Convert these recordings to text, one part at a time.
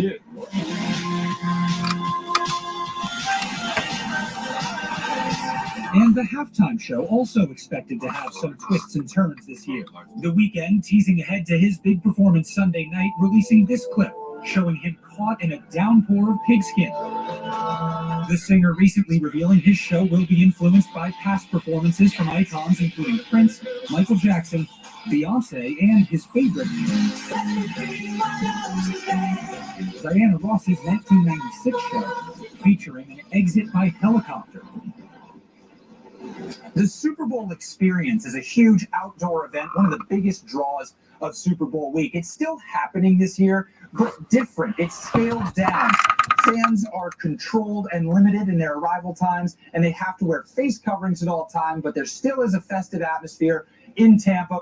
And the halftime show also expected to have some twists and turns this year. The Weeknd teasing ahead to his big performance Sunday night, releasing this clip showing him caught in a downpour of pigskin. The singer recently revealing his show will be influenced by past performances from icons including Prince, Michael Jackson, Beyonce, and his favorite, Diana Ross's 1996 show, featuring an exit by helicopter. The Super Bowl experience is a huge outdoor event, one of the biggest draws of Super Bowl week. It's still happening this year, but different. It's scaled down. Fans are controlled and limited in their arrival times, and they have to wear face coverings at all times, but there still is a festive atmosphere in Tampa.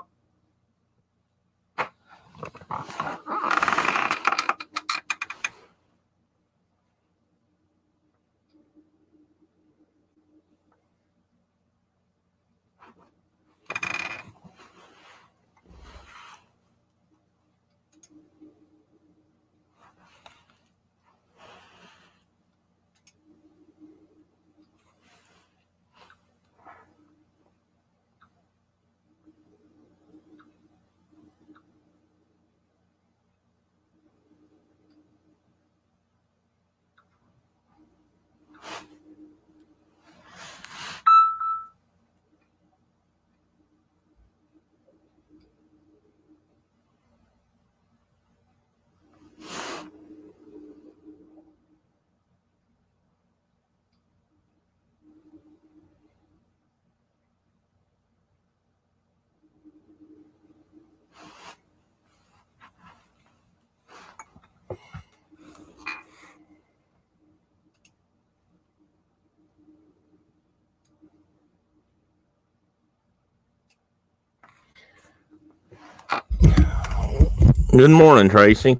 Good morning, Tracy.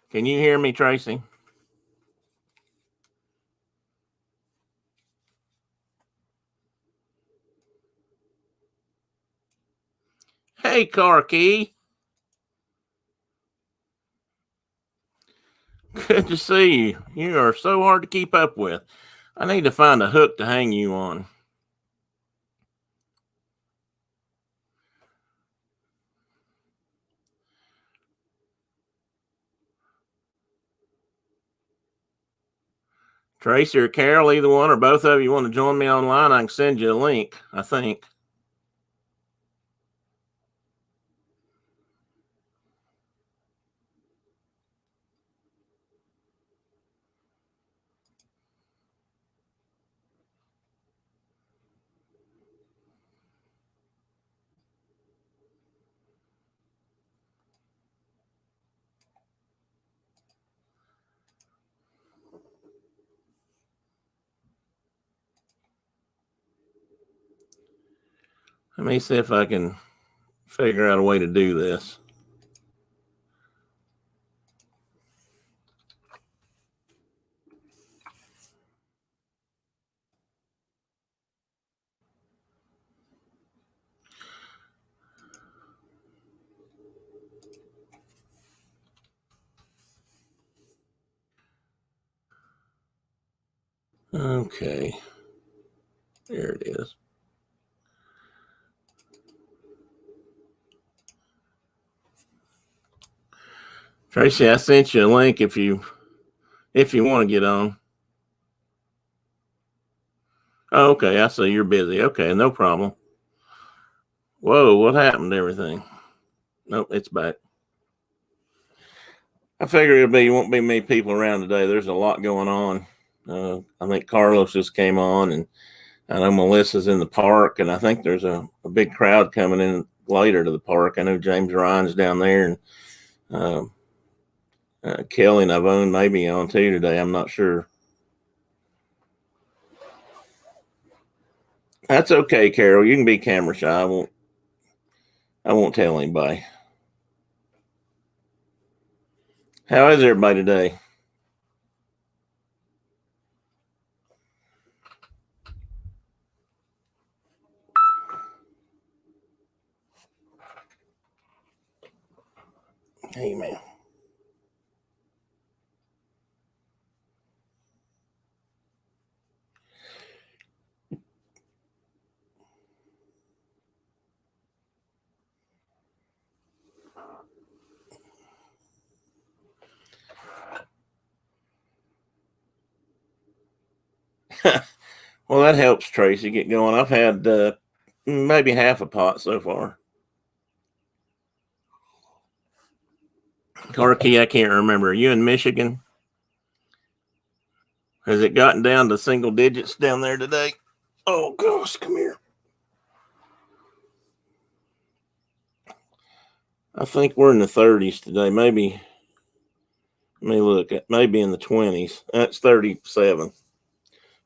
Can you hear me, Tracy? Hey, Corky. Good to see you. You are so hard to keep up with. I need to find a hook to hang you on. Tracy or Carol, either one or both of you want to join me online, I can send you a link, I think. Let me see if I can figure out a way to do this. Okay. There it is. Tracy, I sent you a link if you want to get on. Oh, okay, I see you're busy. Okay, no problem. Whoa, what happened to everything? Nope, it's back. I figure won't be many people around today. There's a lot going on. I think Carlos just came on, and I know Melissa's in the park, and I think there's a big crowd coming in later to the park. I know James Ryan's down there, and Kelly Navone may be on too today. I'm not sure. That's okay, Carol. You can be camera shy. I won't tell anybody. How is everybody today? Amen. Well, that helps Tracy get going. I've had maybe half a pot so far. Karki, I can't remember. Are you in Michigan? Has it gotten down to single digits down there today? Oh, gosh, come here. I think we're in the 30s today. Maybe, let me look. It may be in the 20s. That's 37.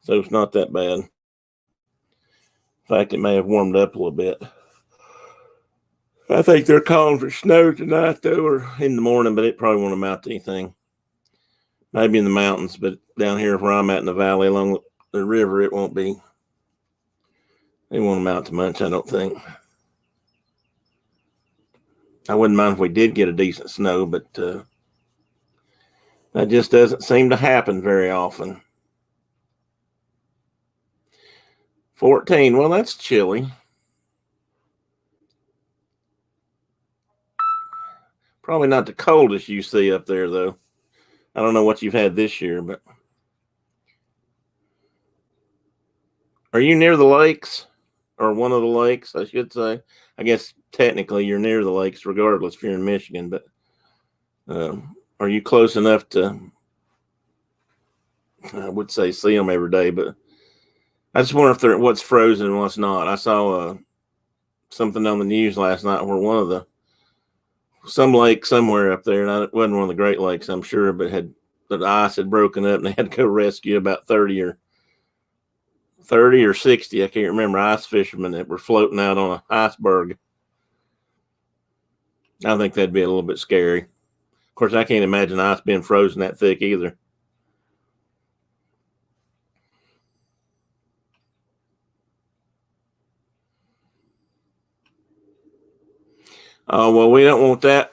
So it's not that bad. In fact, it may have warmed up a little bit. I think they're calling for snow tonight, though, or in the morning, but it probably won't amount to anything. Maybe in the mountains, but down here where I'm at in the valley along the river, it won't be. It won't amount to much, I don't think. I wouldn't mind if we did get a decent snow, but that just doesn't seem to happen very often. 14, well, that's chilly. Probably not the coldest you see up there, though. I don't know what you've had this year, but are you near the lakes, or one of the lakes, I should say? I guess technically you're near the lakes, regardless if you're in Michigan. But are you close enough to? I would say see them every day, but I just wonder if they're what's frozen and what's not. I saw something on the news last night where some lake somewhere up there, and it wasn't one of the Great Lakes, I'm sure, but the ice had broken up, and they had to go rescue about 30 or 60, I can't remember, ice fishermen that were floating out on an iceberg. I think that'd be a little bit scary. Of course, I can't imagine ice being frozen that thick either. Oh, well, we don't want that,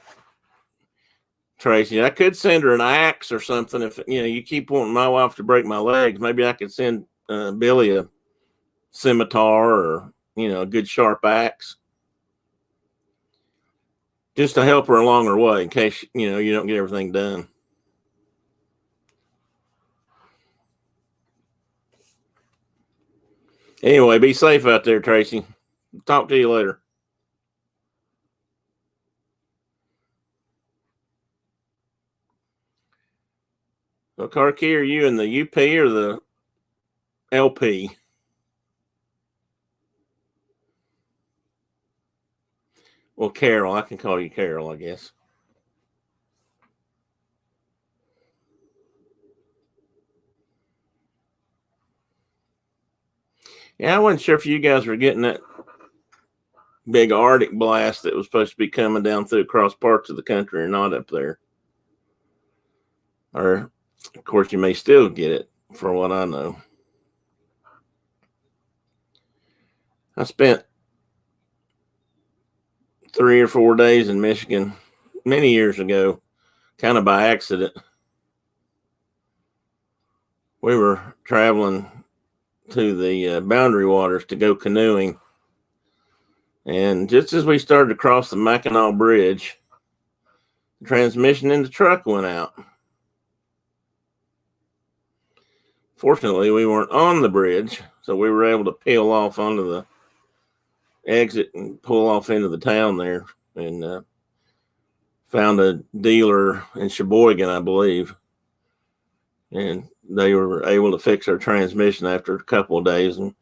Tracy. I could send her an axe or something. If you keep wanting my wife to break my legs, maybe I could send Billy a scimitar or a good sharp axe, just to help her along her way in case you don't get everything done. Anyway, be safe out there, Tracy. Talk to you later. So, Karki, are you in the UP or the LP? Well, Carol. I can call you Carol, I guess. Yeah, I wasn't sure if you guys were getting that big Arctic blast that was supposed to be coming down through across parts of the country or not up there. Or, of course, you may still get it, for what I know. I spent 3 or 4 days in Michigan many years ago, kind of by accident. We were traveling to the Boundary Waters to go canoeing. And just as we started to cross the Mackinac Bridge, the transmission in the truck went out. Fortunately, we weren't on the bridge, so we were able to peel off onto the exit and pull off into the town there, and found a dealer in Sheboygan, I believe, and they were able to fix our transmission after a couple of days. And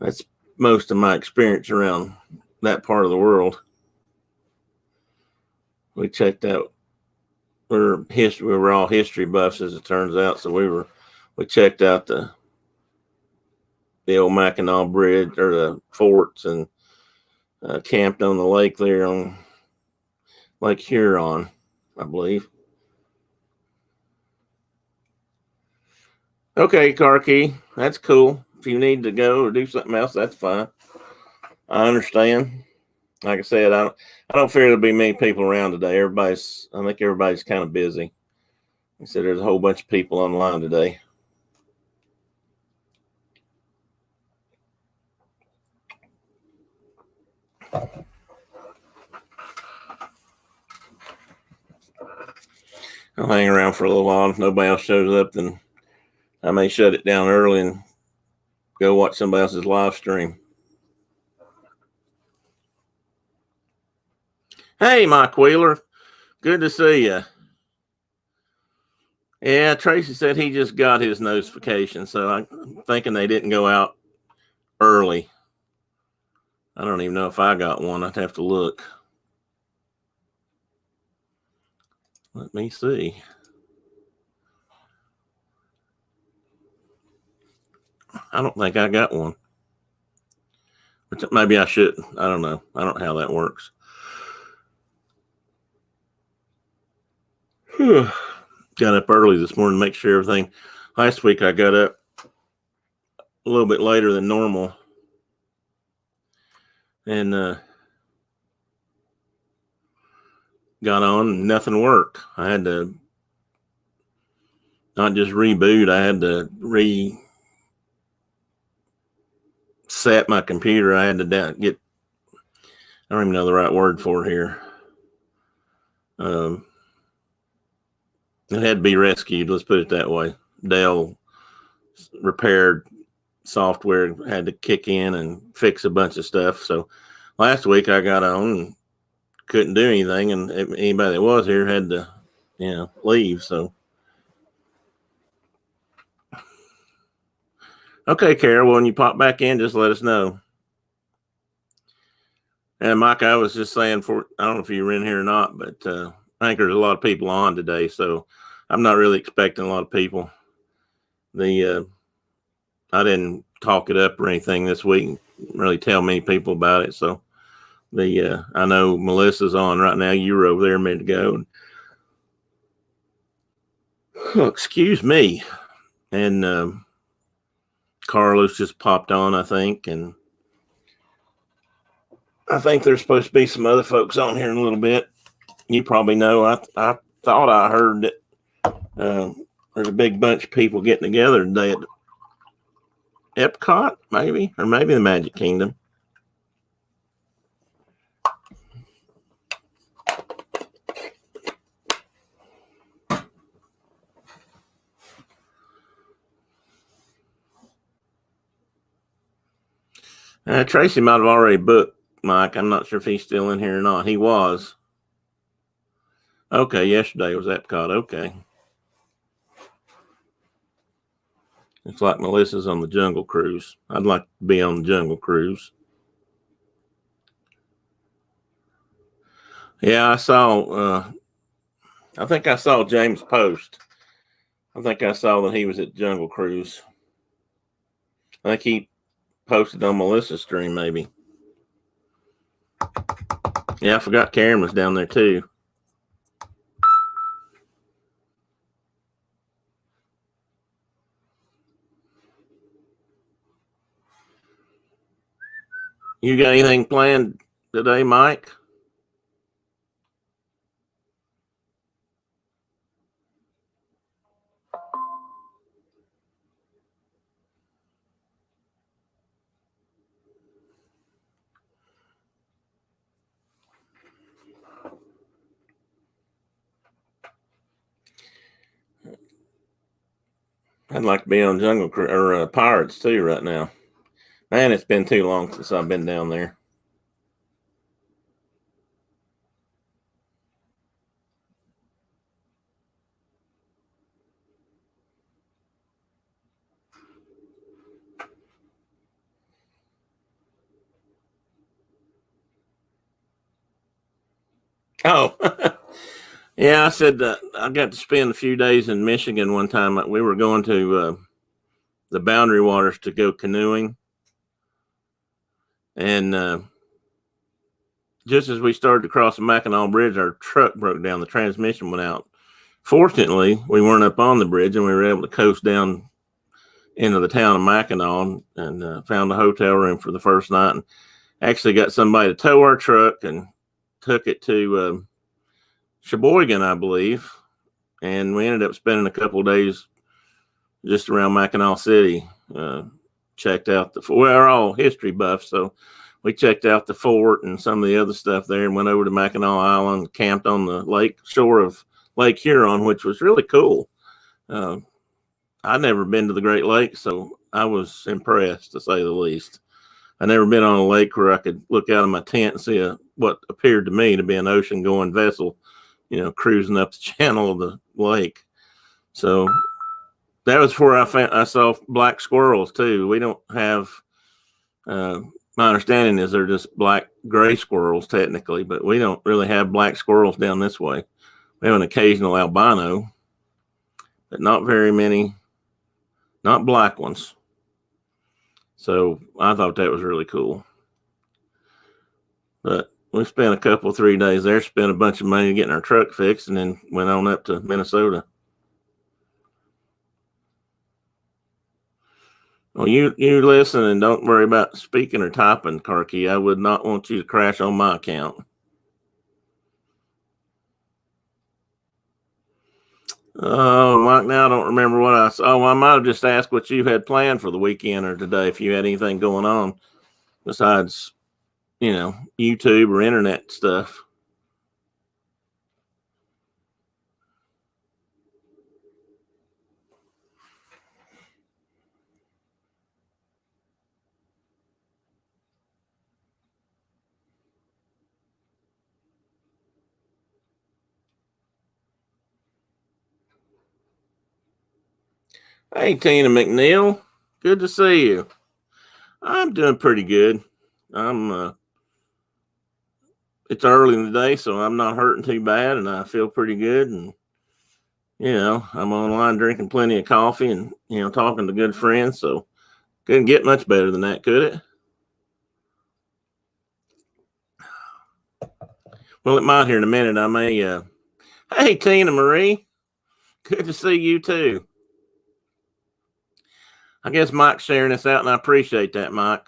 that's most of my experience around that part of the world. We checked out. We were all history buffs, as it turns out, so we checked out the old Mackinac Bridge or the forts, and camped on the lake there on Lake Huron. I believe. Okay, Car Key, that's cool. If you need to go or do something else, that's fine. I understand. Like I said, I don't fear there'll be many people around today. I think everybody's kind of busy. Like I said, there's a whole bunch of people online today. I'll hang around for a little while. If nobody else shows up, then I may shut it down early and go watch somebody else's live stream. Hey, Mike Wheeler. Good to see you. Yeah, Tracy said he just got his notification, so I'm thinking they didn't go out early. I don't even know if I got one. I'd have to look. Let me see. I don't think I got one. But maybe I shouldn't. I don't know. I don't know how that works. Got up early this morning to make sure everything. Last week I got up a little bit later than normal. And got on and nothing worked. I had to not just reboot, I had to reset my computer. I had to get, I don't even know the right word for it here. It had to be rescued, let's put it that way. Dell repaired software, had to kick in and fix a bunch of stuff. So last week I got on and couldn't do anything, and anybody that was here had to, leave. So okay, Carol, when you pop back in, just let us know. And Mike, I was just saying, I don't know if you were in here or not, but I think there's a lot of people on today, so I'm not really expecting a lot of people. I didn't talk it up or anything this week, really tell many people about it. So I know Melissa's on right now. You were over there a minute ago. Oh, excuse me. And Carlos just popped on, I think, and I think there's supposed to be some other folks on here in a little bit. You probably know. I thought I heard that there's a big bunch of people getting together today at Epcot, maybe, or maybe the Magic Kingdom. Tracy might have already booked, Mike. I'm not sure if he's still in here or not. He was. Okay, yesterday was Epcot. Okay. Looks like Melissa's on the Jungle Cruise. I'd like to be on the Jungle Cruise. Yeah, I think I saw James post. I think I saw that he was at Jungle Cruise. I think he posted on Melissa's stream, maybe. Yeah, I forgot Karen was down there too. You got anything planned today, Mike? I'd like to be on Jungle Cruise or Pirates too right now. Man, it's been too long since I've been down there. Oh, yeah. I said I got to spend a few days in Michigan one time. We were going to the Boundary Waters to go canoeing. And just as we started to cross the Mackinac Bridge, our truck broke down. The transmission went out. Fortunately, we weren't up on the bridge, and we were able to coast down into the town of Mackinac and found a hotel room for the first night, and actually got somebody to tow our truck and took it to Sheboygan, I believe. And we ended up spending a couple of days just around Mackinac City. Checked out we're all history buffs, so we checked out the fort and some of the other stuff there and went over to Mackinac Island, camped on the lake shore of Lake Huron, which was really cool. I'd never been to the Great Lakes, so I was impressed, to say the least. I'd never been on a lake where I could look out of my tent and see what appeared to me to be an ocean-going vessel, cruising up the channel of the lake. So that was where I saw black squirrels too. We don't have, my understanding is they're just black gray squirrels technically, but we don't really have black squirrels down this way. We have an occasional albino, but not very many, not black ones. So I thought that was really cool. But we spent a couple, 3 days there, spent a bunch of money getting our truck fixed, and then went on up to Minnesota. Well, you listen and don't worry about speaking or typing, Karki. I would not want you to crash on my account. Oh, Mike, now I don't remember what I saw. Oh, I might have just asked what you had planned for the weekend or today, if you had anything going on besides, YouTube or internet stuff. Hey, Tina McNeil. Good to see you. I'm doing pretty good. It's early in the day, so I'm not hurting too bad, and I feel pretty good. And, I'm online drinking plenty of coffee and, talking to good friends. So couldn't get much better than that, could it? Well, it might here in a minute. I may, hey, Tina Marie. Good to see you too. I guess Mike's sharing this out, and I appreciate that, Mike.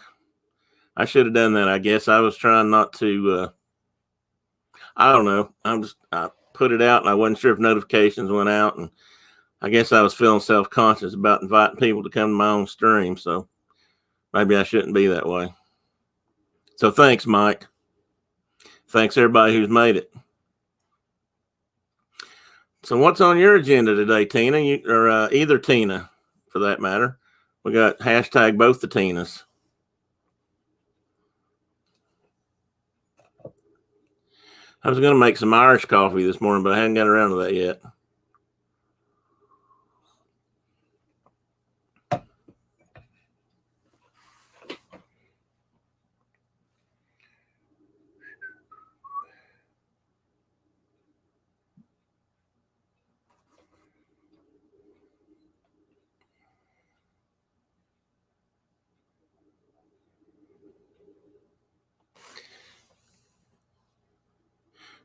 I should have done that, I guess. I was trying not to, I don't know. I put it out, and I wasn't sure if notifications went out, and I guess I was feeling self-conscious about inviting people to come to my own stream, so maybe I shouldn't be that way. So thanks, Mike. Thanks, everybody who's made it. So what's on your agenda today, Tina? Or either Tina, for that matter. We got hashtag both the Tinas. I was going to make some Irish coffee this morning, but I hadn't got around to that yet.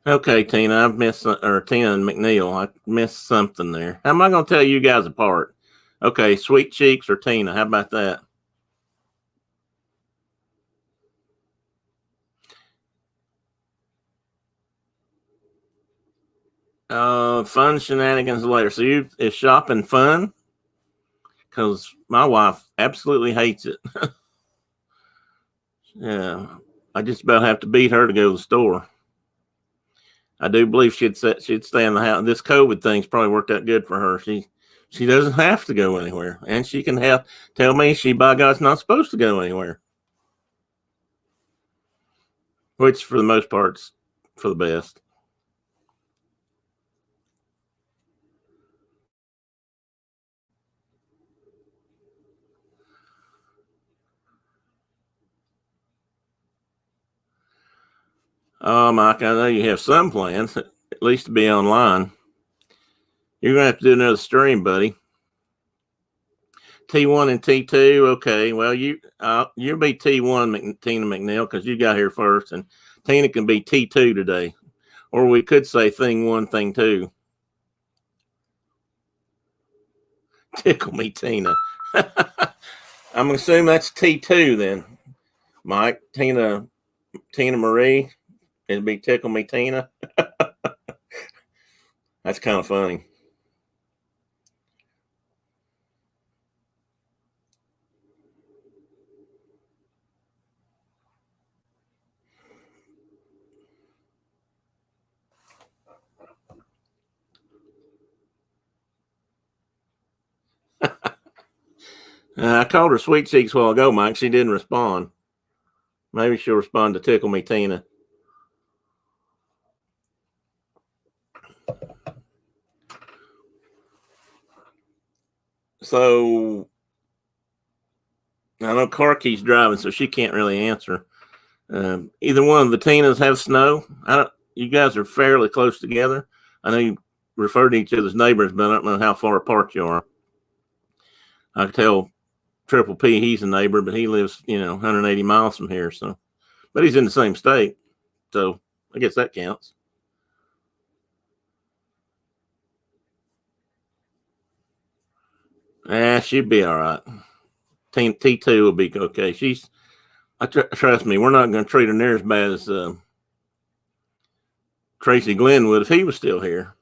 Okay, Tina, I've missed, or Tina and McNeil, I missed something there. How am I going to tell you guys apart? Okay, Sweet Cheeks or Tina, how about that? Fun shenanigans later. So is shopping fun? Because my wife absolutely hates it. Yeah, I just about have to beat her to go to the store. I do believe she'd stay in the house. This COVID thing's probably worked out good for her. She doesn't have to go anywhere, and she can tell me she by God's not supposed to go anywhere, which for the most part's for the best. Mike, I know you have some plans, at least to be online. You're going to have to do another stream, buddy. T1 and T2, okay. Well, you'll be T1, Tina McNeil, because you got here first, and Tina can be T2 today. Or we could say thing one, thing two. Tickle me, Tina. I'm going to assume that's T2 then. Mike, Tina Marie. It'd be Tickle Me, Tina. That's kind of funny. I called her Sweet Cheeks a while ago, Mike. She didn't respond. Maybe she'll respond to Tickle Me, Tina. So I know Karki's driving, so she can't really answer. Either one of the Tinas have snow. You guys are fairly close together. I know you refer to each other's neighbors, but I don't know how far apart you are. I can tell Triple P he's a neighbor, but he lives 180 miles from here. So, but he's in the same state, so I guess that counts. She'd be all right. T2 will be okay. Trust me, we're not going to treat her near as bad as Tracy Glenn would if he was still here.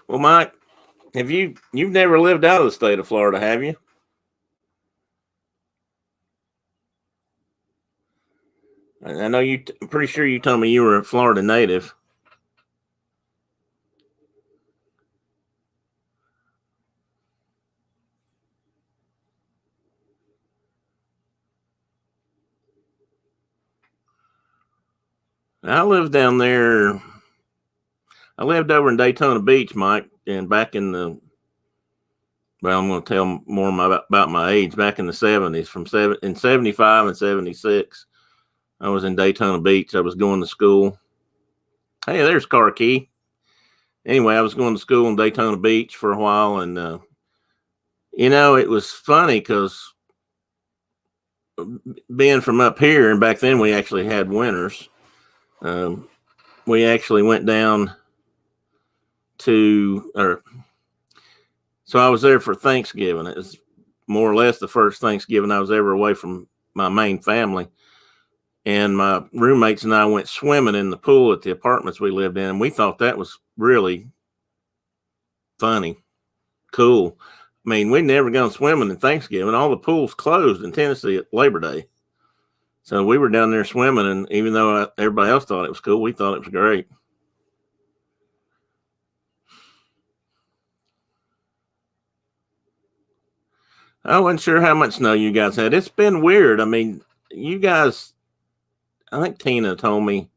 Well, Mike, you've never lived out of the state of Florida, have you? I know I'm pretty sure you told me you were a Florida native. I lived down there. I lived over in Daytona Beach, Mike, and back in I'm going to tell more about my age. Back in the 70s, in 75 and 76, I was in Daytona Beach. I was going to school. Hey, there's Karki. Anyway, I was going to school in Daytona Beach for a while, and it was funny because being from up here, and back then we actually had winters. We actually went down so I was there for Thanksgiving. It was more or less the first Thanksgiving I was ever away from my main family. And my roommates and I went swimming in the pool at the apartments we lived in. And we thought that was really funny, cool. I mean, we'd never gone swimming in Thanksgiving. All the pools closed in Tennessee at Labor Day. So we were down there swimming. And even though everybody else thought it was cool, we thought it was great. I wasn't sure how much snow you guys had. It's been weird. I mean, you guys, I think Tina told me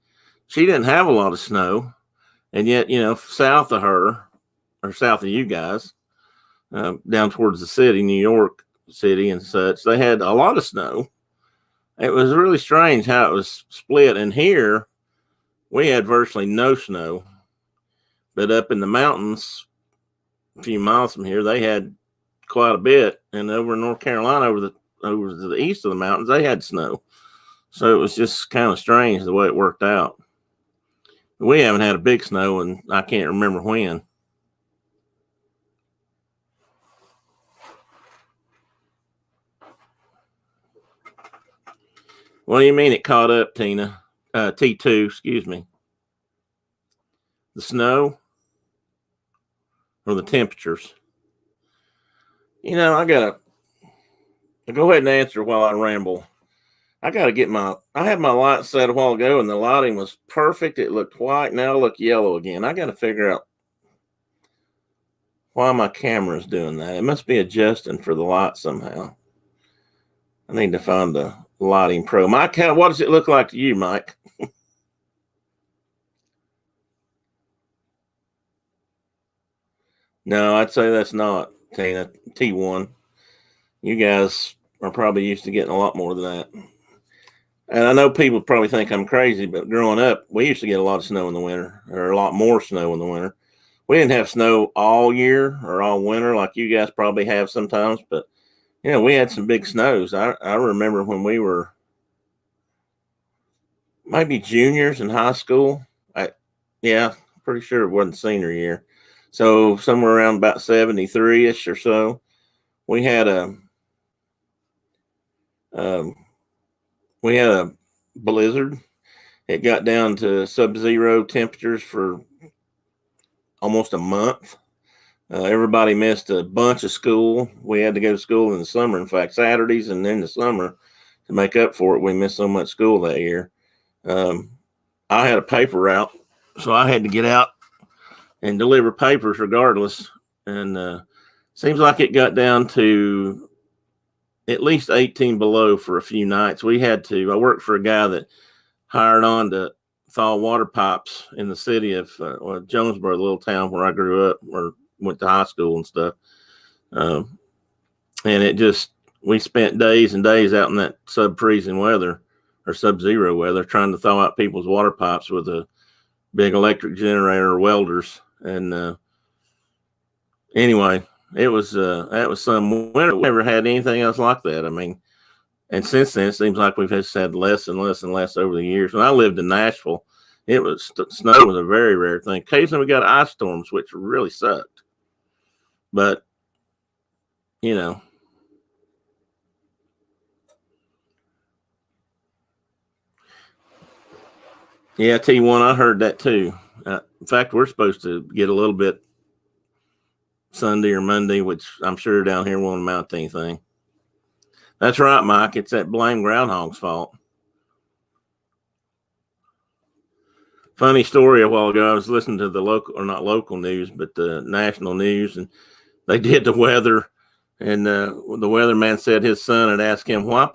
she didn't have a lot of snow. And yet, south of her, or south of you guys, down towards the city, New York City and such, they had a lot of snow. It was really strange how it was split. And here, we had virtually no snow. But up in the mountains, a few miles from here, they had quite a bit, and over in North Carolina, over to the east of the mountains, they had snow. So it was just kind of strange the way it worked out. We haven't had a big snow, and I can't remember when. What do you mean it caught up, Tina? T2, excuse me. The snow or the temperatures? I gotta go ahead and answer while I ramble. I had my light set a while ago and the lighting was perfect. It looked white. Now it'll look yellow again. I got to figure out why my camera's doing that. It must be adjusting for the light somehow. I need to find the lighting pro. Mike, what does it look like to you, Mike? No, I'd say that's not Tina. T1. You guys are probably used to getting a lot more than that. And I know people probably think I'm crazy, but growing up, we used to get a lot of snow in the winter, or a lot more snow in the winter. We didn't have snow all year or all winter like you guys probably have sometimes, but Yeah, we had some big snows. I remember when we were maybe juniors in high school. Yeah, pretty sure it wasn't senior year. So somewhere around about 73 ish or so, we had a um, we had a blizzard. It got down to sub-zero temperatures for almost a month. Everybody missed a bunch of school. We had to go to school in the summer. In fact, Saturdays and in the summer to make up for it, we missed so much school that year. I had a paper route, so I had to get out and deliver papers regardless. And seems like it got down to at least 18 below for a few nights. I worked for a guy that hired on to thaw water pipes in the city of Jonesboro, the little town where I grew up or went to high school and stuff. And we spent days and days out in that sub-freezing weather or sub-zero weather trying to thaw out people's water pipes with a big electric generator or welders. And anyway, that was some winter. We never had anything else like that. I mean, and since then, it seems like we've just had less and less and less over the years. When I lived in Nashville, snow was a very rare thing. Occasionally, we got ice storms, which really sucked. But, you know, yeah, T1, I heard that too. In fact, we're supposed to get a little bit Sunday or Monday, which I'm sure down here won't amount to anything. That's right, Mike. It's that blame groundhog's fault. Funny story a while ago. I was listening to the not local news, but the national news, and they did the weather. And the weatherman said his son had asked him, why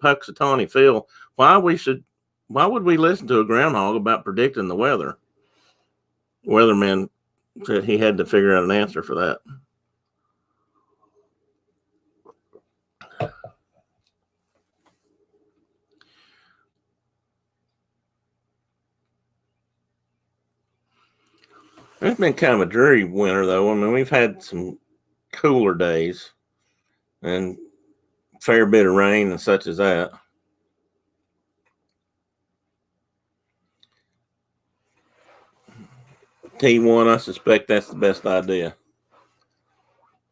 Punxsutawney Phil, why would we listen to a groundhog about predicting the weather? Weatherman said he had to figure out an answer for that. It's been kind of a dreary winter, though. I mean, we've had some cooler days and a fair bit of rain and such as that. T1, I suspect that's the best idea.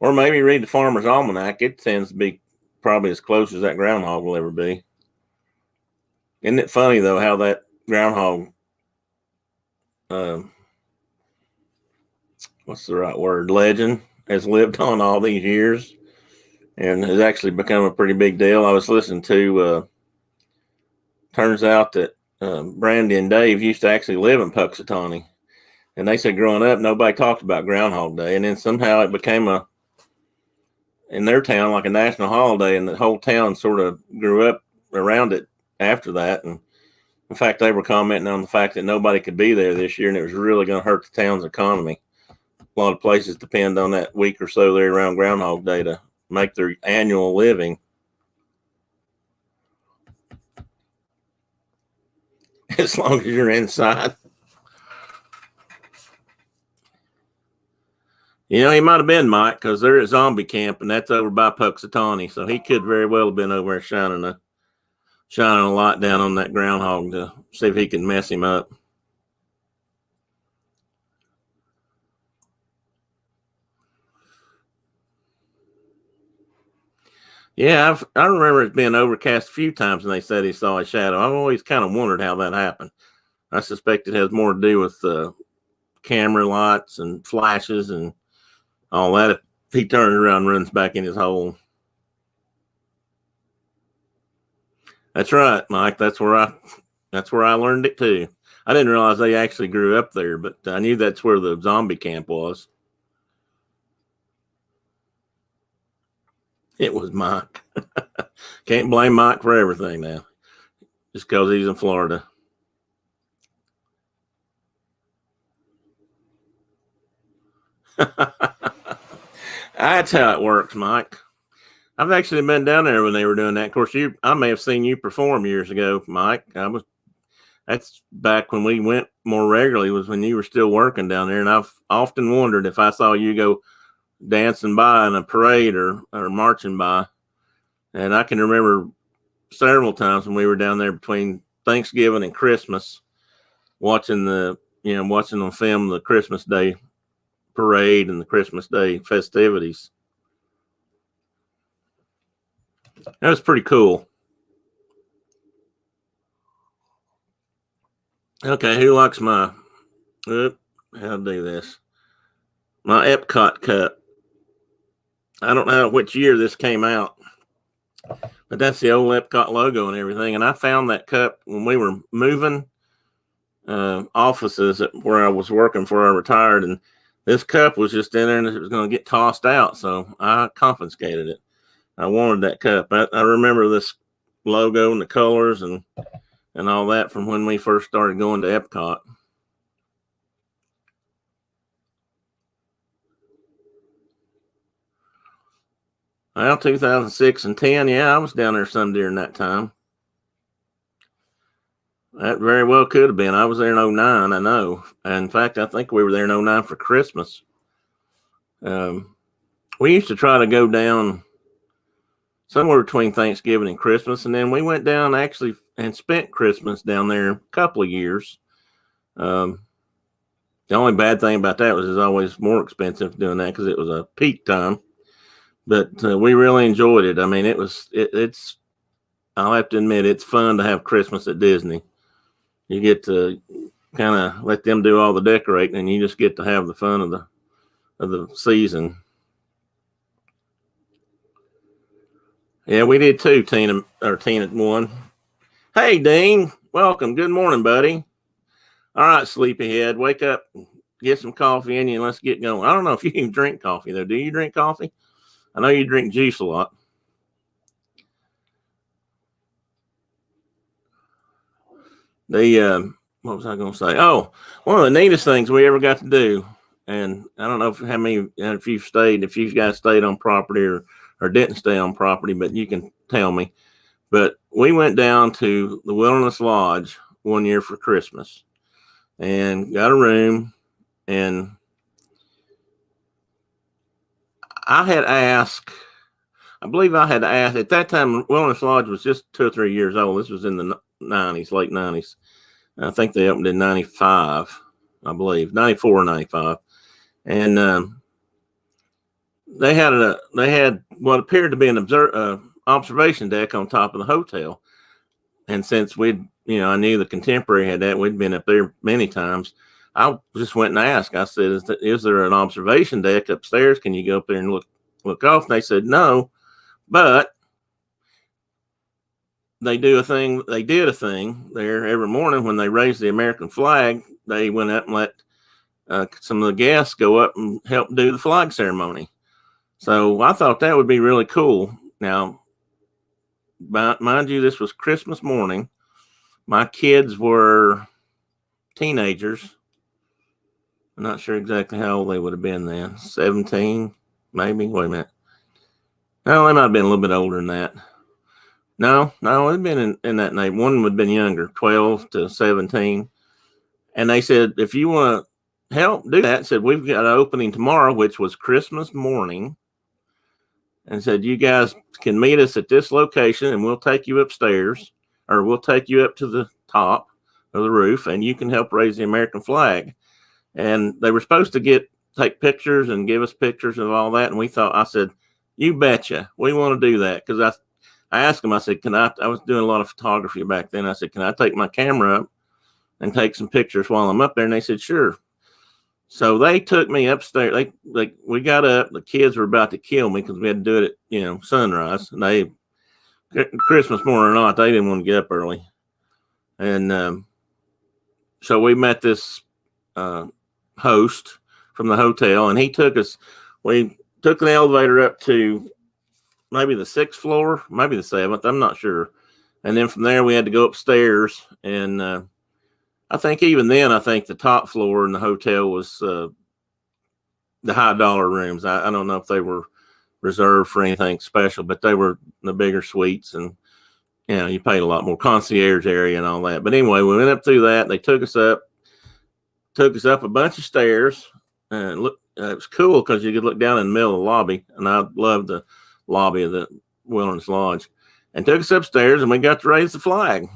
Or maybe read the Farmer's Almanac. It tends to be probably as close as that groundhog will ever be. Isn't it funny, though, how that groundhog, what's the right word, legend, has lived on all these years and has actually become a pretty big deal. I was listening to, turns out that Brandy and Dave used to actually live in Punxsutawney. And they said growing up, nobody talked about Groundhog Day. And then somehow it became in their town, like a national holiday. And the whole town sort of grew up around it after that. And in fact, they were commenting on the fact that nobody could be there this year. And it was really going to hurt the town's economy. A lot of places depend on that week or so there around Groundhog Day to make their annual living. As long as you're inside. You know, he might have been, Mike, because they're at zombie camp, and that's over by Punxsutawney. So he could very well have been over there shining a light down on that groundhog to see if he can mess him up. Yeah, I remember it being overcast a few times, and they said he saw a shadow. I've always kind of wondered how that happened. I suspect it has more to do with camera lights and flashes and all that. If he turns around and runs back in his hole. That's right, Mike. That's where I learned it too. I didn't realize they actually grew up there, but I knew that's where the zombie camp was. It was Mike. Can't blame Mike for everything now, just because he's in Florida. That's how it works, Mike. I've actually been down there when they were doing that. Of course, I may have seen you perform years ago, Mike. That's back when we went more regularly, was when you were still working down there. And I've often wondered if I saw you go dancing by in a parade or marching by, And I can remember several times when we were down there between Thanksgiving and Christmas, watching them film the Christmas Day parade and the Christmas Day festivities. That was pretty cool. Okay, who likes my, how to do this? My Epcot cup. I don't know which year this came out, but that's the old Epcot logo and everything. And I found that cup when we were moving offices where I was working before I retired, and this cup was just in there and it was going to get tossed out, so I confiscated it. I wanted that cup. I remember this logo and the colors and all that from when we first started going to Epcot. Well, 2006 and 10, yeah, I was down there some during that time. That very well could have been. I was there in 09, I know. In fact, I think we were there in 09 for Christmas. We used to try to go down somewhere between Thanksgiving and Christmas, and then we went down actually and spent Christmas down there a couple of years. The only bad thing about that was it's always more expensive doing that because it was a peak time. But we really enjoyed it. I mean, it's, I'll have to admit, it's fun to have Christmas at Disney. You get to kind of let them do all the decorating, and you just get to have the fun of the season. Yeah, we did too, Tina won. Hey, Dean, welcome. Good morning, buddy. All right, sleepyhead, wake up, get some coffee in you, and let's get going. I don't know if you even drink coffee, though. Do you drink coffee? I know you drink juice a lot. What was I going to say? Oh, one of the neatest things we ever got to do, and I don't know if you guys stayed on property or didn't stay on property, but you can tell me. But we went down to the Wilderness Lodge one year for Christmas and got a room, and I believe I had asked at that time. Wilderness Lodge was just 2 or 3 years old. This was in the 90s, late 90s. I think they opened in 95, I believe, 94 or 95. And they had what appeared to be an observation deck on top of the hotel. And since I knew the Contemporary had that, we'd been up there many times. I just went and asked. I said, is there an observation deck upstairs? Can you go up there and look off? And they said no, but they did a thing there every morning when they raised the American flag. They went up and let some of the guests go up and help do the flag ceremony. So I thought that would be really cool. Now, mind you, this was Christmas morning. My kids were teenagers. I'm not sure exactly how old they would have been then. 17, maybe. Wait a minute. No, they might have been a little bit older than that. No, it'd been in that neighborhood. One would have been younger, 12 to 17. And they said, if you want to help do that, said, we've got an opening tomorrow, which was Christmas morning. And said, you guys can meet us at this location and we'll take you upstairs, or we'll take you up to the top of the roof and you can help raise the American flag. And they were supposed to take pictures and give us pictures of all that. And I said, you betcha, we want to do that. Because I asked them, I said, I was doing a lot of photography back then. I said, can I take my camera up and take some pictures while I'm up there? And they said, sure. So they took me upstairs. We got up. The kids were about to kill me because we had to do it at sunrise. And Christmas morning or not, they didn't want to get up early. And so we met this host from the hotel, and he took us. We took an elevator up to maybe the 6th floor, maybe the 7th. I'm not sure. And then from there, we had to go upstairs, and I think even then, the top floor in the hotel was the high dollar rooms. I don't know if they were reserved for anything special, but they were the bigger suites, and you paid a lot more, concierge area and all that. But anyway, we went up through that. They took us up a bunch of stairs, and it was cool because you could look down in the middle of the lobby, and I loved the lobby of the Wilderness Lodge, and took us upstairs, and we got to raise the flag.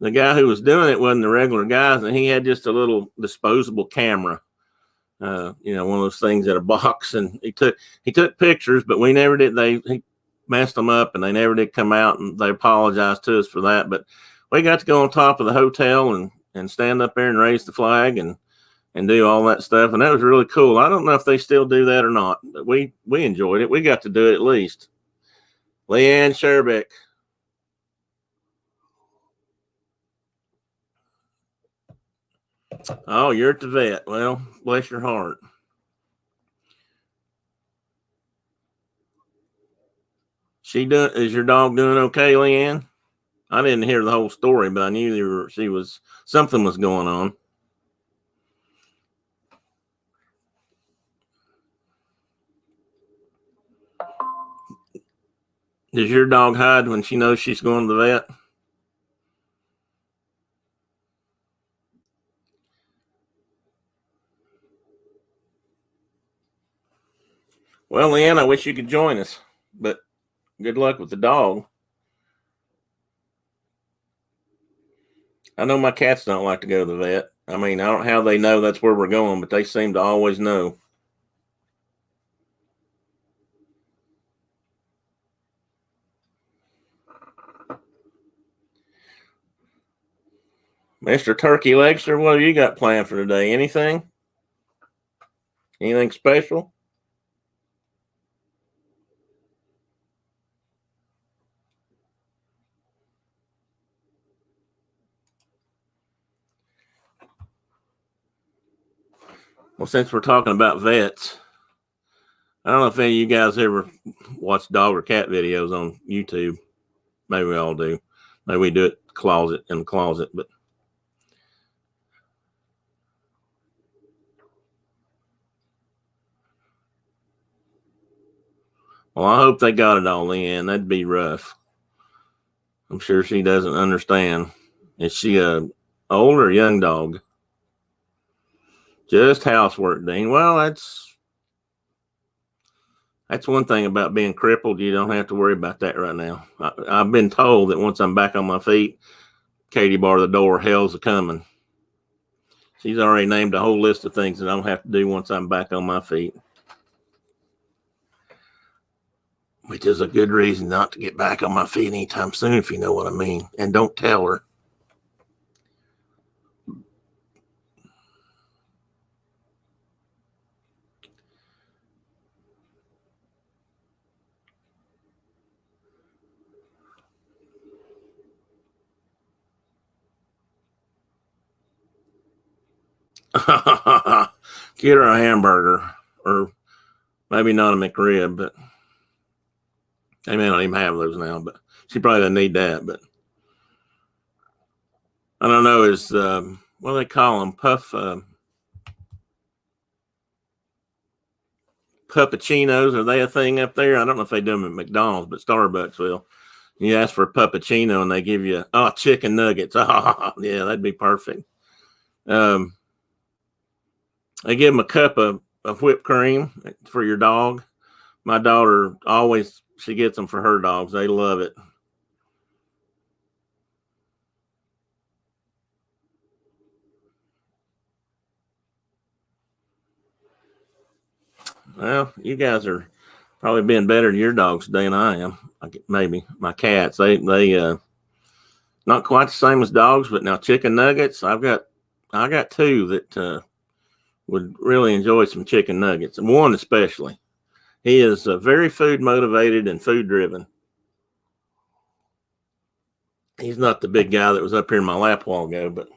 The guy who was doing it wasn't the regular guy, and he had just a little disposable camera, one of those things in a box, and he took pictures, but we never did. He messed them up, and they never did come out, and they apologized to us for that. But we got to go on top of the hotel and stand up there and raise the flag and do all that stuff, and that was really cool. I don't know if they still do that or not, but we enjoyed it. We got to do it at least. Leanne Sherbeck. Oh, you're at the vet. Well, bless your heart. Is your dog doing okay, Leanne? I didn't hear the whole story, but I knew something was going on. Does your dog hide when she knows she's going to the vet? Well, Leanne, I wish you could join us, but good luck with the dog. I know my cats don't like to go to the vet. I mean, I don't know how they know that's where we're going, but they seem to always know. Mr. Turkey Legster, what have you got planned for today? Anything? Anything special? Well, since we're talking about vets, I don't know if any of you guys ever watch dog or cat videos on YouTube. Maybe we all do. Maybe we do it in the closet, but well, I hope they got it all in. That'd be rough. I'm sure she doesn't understand. Is she a old or young dog? Just housework, Dean. Well, that's one thing about being crippled. You don't have to worry about that right now. I've been told that once I'm back on my feet, Katie bar the door, hell's a coming. She's already named a whole list of things that I don't have to do once I'm back on my feet. Which is a good reason not to get back on my feet anytime soon, if you know what I mean. And don't tell her. Get her a hamburger, or maybe not a McRib, but they may not even have those now, but she probably doesn't need that. But I don't know, what do they call them? Puppuccinos, are they a thing up there? I don't know if they do them at McDonald's, but Starbucks will. You ask for a puppuccino and they give you chicken nuggets. Yeah, that'd be perfect. They give them a cup of whipped cream for your dog. My daughter she gets them for her dogs. They love it. Well, you guys are probably being better to your dogs today than I am. Maybe my cats, they not quite the same as dogs, but now chicken nuggets. I got two that would really enjoy some chicken nuggets, and one especially. He is very food motivated and food driven. He's not the big guy that was up here in my lap a while ago, but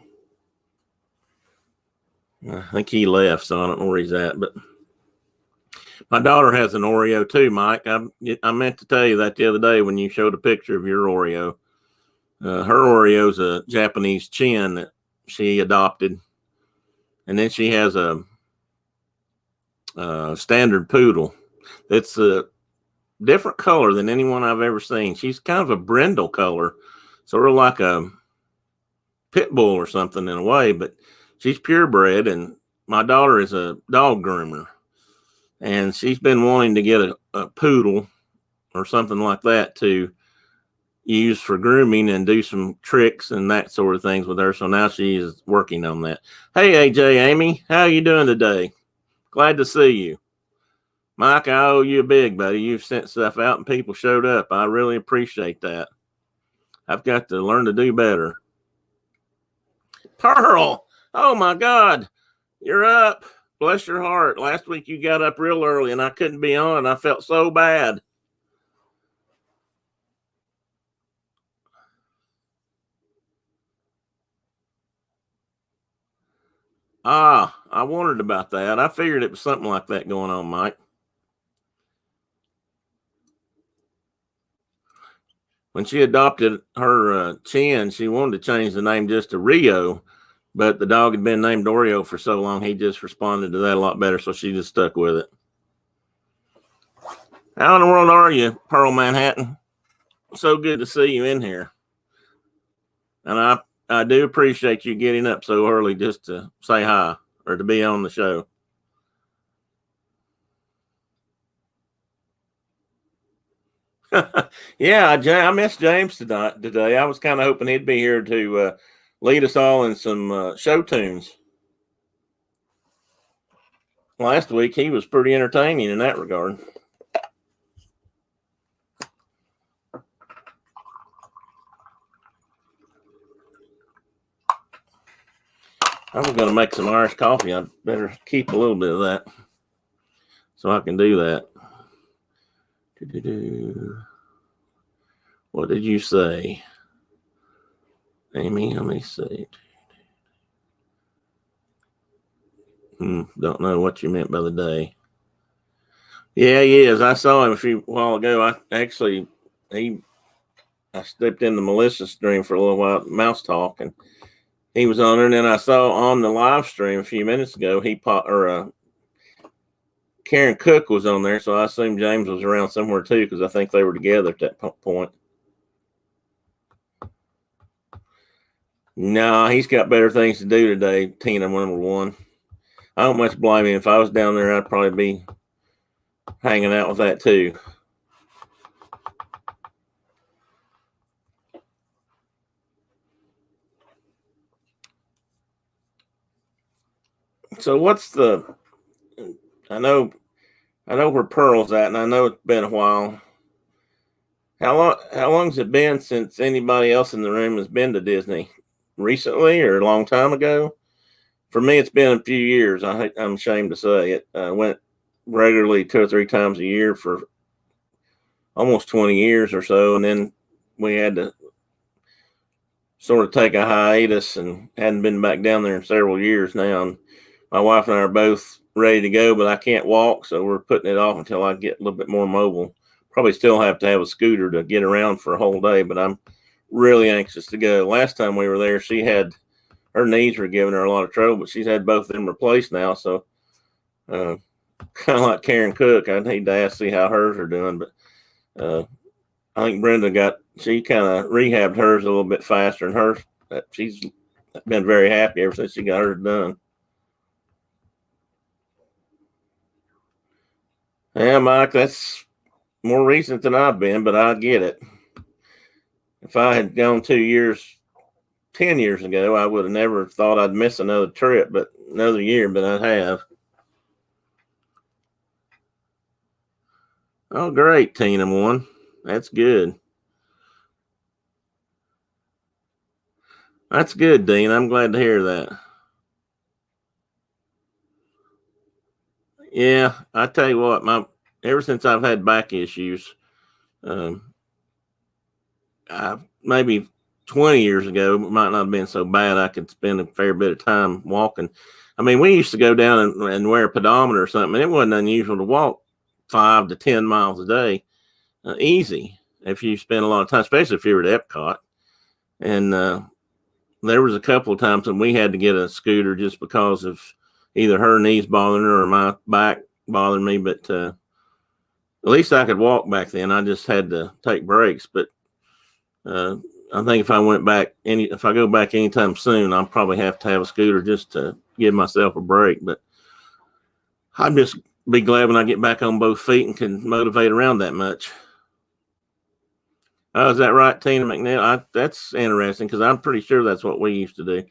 I think he left, so I don't know where he's at. But my daughter has an Oreo too, Mike. I meant to tell you that the other day when you showed a picture of your Oreo. Her Oreo's a Japanese Chin that she adopted. And then she has a standard poodle. It's a different color than anyone I've ever seen. She's kind of a brindle color, sort of like a pit bull or something in a way, but she's purebred, and my daughter is a dog groomer, and she's been wanting to get a poodle or something like that to use for grooming and do some tricks and that sort of things with her. So now she is working on that. Hey, AJ, Amy, how you doing today? Glad to see you. Mike, I owe you a big, buddy. You've sent stuff out and people showed up. I really appreciate that. I've got to learn to do better. Pearl, oh my God, you're up. Bless your heart. Last week you got up real early and I couldn't be on. I felt so bad. I wondered about that. I figured it was something like that going on, Mike. When she adopted her Chin, she wanted to change the name just to Rio, but the dog had been named Oreo for so long, he just responded to that a lot better, so she just stuck with it. How in the world are you, Pearl Manhattan? So good to see you in here. And I do appreciate you getting up so early just to say hi or to be on the show. Yeah, I missed James today. I was kind of hoping he'd be here to lead us all in some show tunes. Last week, he was pretty entertaining in that regard. I was going to make some Irish coffee. I'd better keep a little bit of that so I can do that. What did you say, Amy? Let me see. Don't know what you meant by the day. Yeah, he is. I saw him a while ago. I stepped into Melissa's stream for a little while, Mouse Talk, and he was on there. And then I saw on the live stream a few minutes ago, Karen Cook was on there, so I assume James was around somewhere too, because I think they were together at that point. No, he's got better things to do today, Tina, number one. I don't much blame him. If I was down there, I'd probably be hanging out with that too. So I know where Pearl's at, and I know it's been a while. How long's it been since anybody else in the room has been to Disney? Recently or a long time ago? For me, it's been a few years. I'm ashamed to say it. I went regularly 2 or 3 times a year for almost 20 years or so, and then we had to sort of take a hiatus and hadn't been back down there in several years now. And my wife and I are both ready to go, but I can't walk, so we're putting it off until I get a little bit more mobile. Probably still have to have a scooter to get around for a whole day, but I'm really anxious to go. Last time we were there, her knees were giving her a lot of trouble, but she's had both of them replaced now. So kind of like Karen Cook, I need to see how hers are doing. But I think Brenda she kind of rehabbed hers a little bit faster, and hers, she's been very happy ever since she got hers done. Yeah, Mike, that's more recent than I've been, but I get it. If I had gone 10 years ago, I would have never thought I'd miss another year, but I have. Oh, great, Tina won. That's good. That's good, Dean. I'm glad to hear that. Yeah, I tell you what, ever since I've had back issues, maybe 20 years ago, it might not have been so bad. I could spend a fair bit of time walking. I mean, we used to go down and wear a pedometer or something, and it wasn't unusual to walk 5 to 10 miles a day, easy, if you spend a lot of time, especially if you were at Epcot. And there was a couple of times when we had to get a scooter just because of either her knees bothering her or my back bothering me. But at least I could walk back then. I just had to take breaks. But I think if I go back anytime soon, I'll probably have to have a scooter just to give myself a break. But I'd just be glad when I get back on both feet and can motivate around that much. Oh, is that right, Tina McNeil? That's interesting because I'm pretty sure that's what we used to do.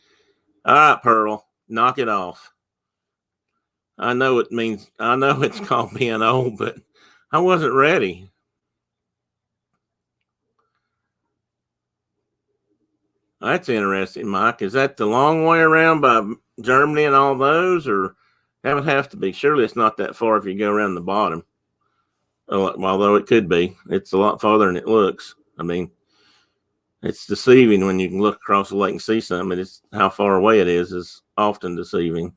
All right, Pearl, knock it off. I know it's called being old, but I wasn't ready. That's interesting, Mike. Is that the long way around by Germany and all those, or that would have to be? Surely it's not that far if you go around the bottom. Although it could be, it's a lot farther than it looks. I mean, it's deceiving when you can look across the lake and see something. It's how far away it is often deceiving.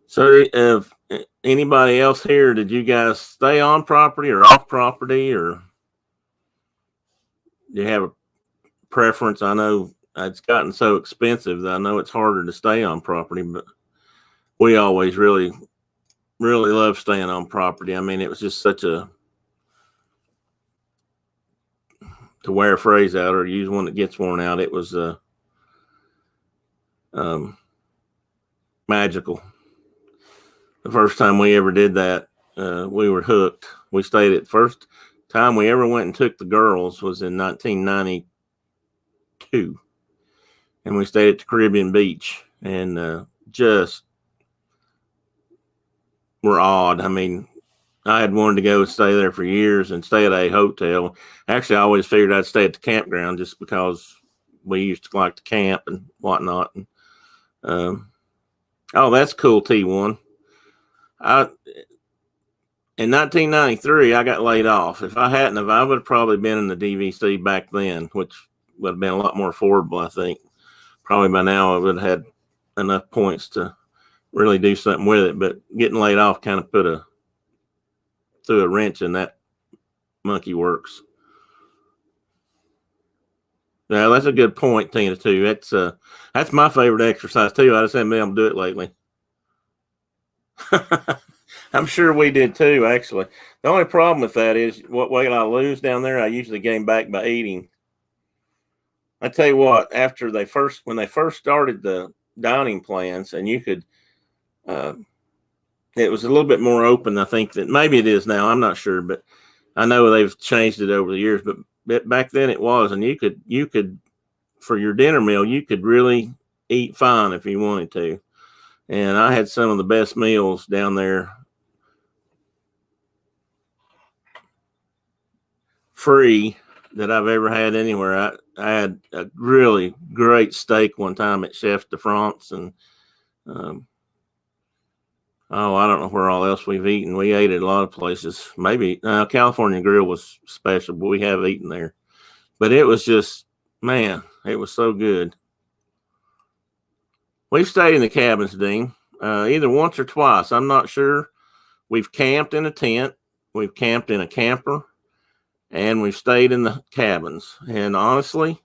So, if anybody else here, did you guys stay on property or off property, or do you have a preference? I know it's gotten so expensive that I know it's harder to stay on property, but we always really, really love staying on property. I mean, it was just such a, to wear a phrase out or use one that gets worn out, it was magical. The first time we ever did that, we were hooked. We stayed at first time we ever went and took the girls was in 1992, and we stayed at the Caribbean Beach, and just were awed. I mean, I had wanted to go and stay there for years and stay at a hotel. Actually, I always figured I'd stay at the campground just because we used to like to camp and whatnot. And, oh, that's cool, T1. In 1993, I got laid off. If I hadn't, I would have probably been in the DVC back then, which would have been a lot more affordable, I think. Probably by now, I would have had enough points to really do something with it. But getting laid off kind of threw a wrench in that monkey works. Yeah, that's a good point, Tina, too. That's my favorite exercise, too. I just haven't been able to do it lately. I'm sure we did too, actually. The only problem with that is what weight I lose down there, I usually gain back by eating. I tell you what, when they first started the dining plans, and you could, it was a little bit more open. I think that maybe it is now. I'm not sure, but I know they've changed it over the years. But back then it was, and you could for your dinner meal, you could really eat fine if you wanted to. And I had some of the best meals down there, free, that I've ever had anywhere. I had a really great steak one time at Chef de France, and I don't know where all else we've eaten. We ate at a lot of places. Maybe California Grill was special, but we have eaten there. But it was just, man, it was so good. We've stayed in the cabins, Dean, either once or twice. I'm not sure. We've camped in a tent. We've camped in a camper. And we've stayed in the cabins. And honestly,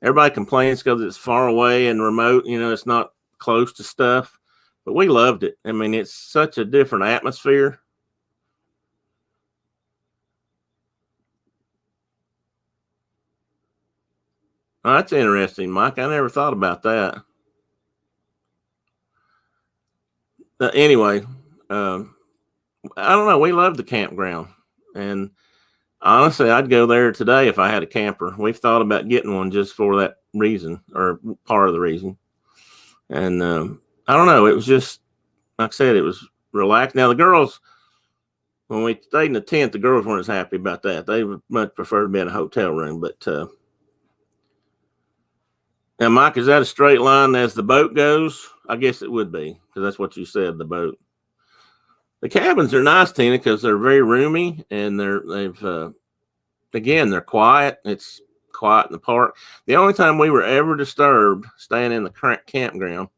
everybody complains because it's far away and remote. It's not close to stuff. But we loved it. I mean, it's such a different atmosphere. Oh, that's interesting, Mike. I never thought about that. Anyway, I don't know. We love the campground. And honestly, I'd go there today if I had a camper. We've thought about getting one just for that reason, or part of the reason. And I don't know. It was just, like I said, it was relaxed. Now, the girls, when we stayed in the tent, the girls weren't as happy about that. They would much prefer to be in a hotel room. But now, Mike, is that a straight line as the boat goes? I guess it would be, because that's what you said, the boat. The cabins are nice, Tina, because they're very roomy, and they're quiet. It's quiet in the park. The only time we were ever disturbed staying in the campground,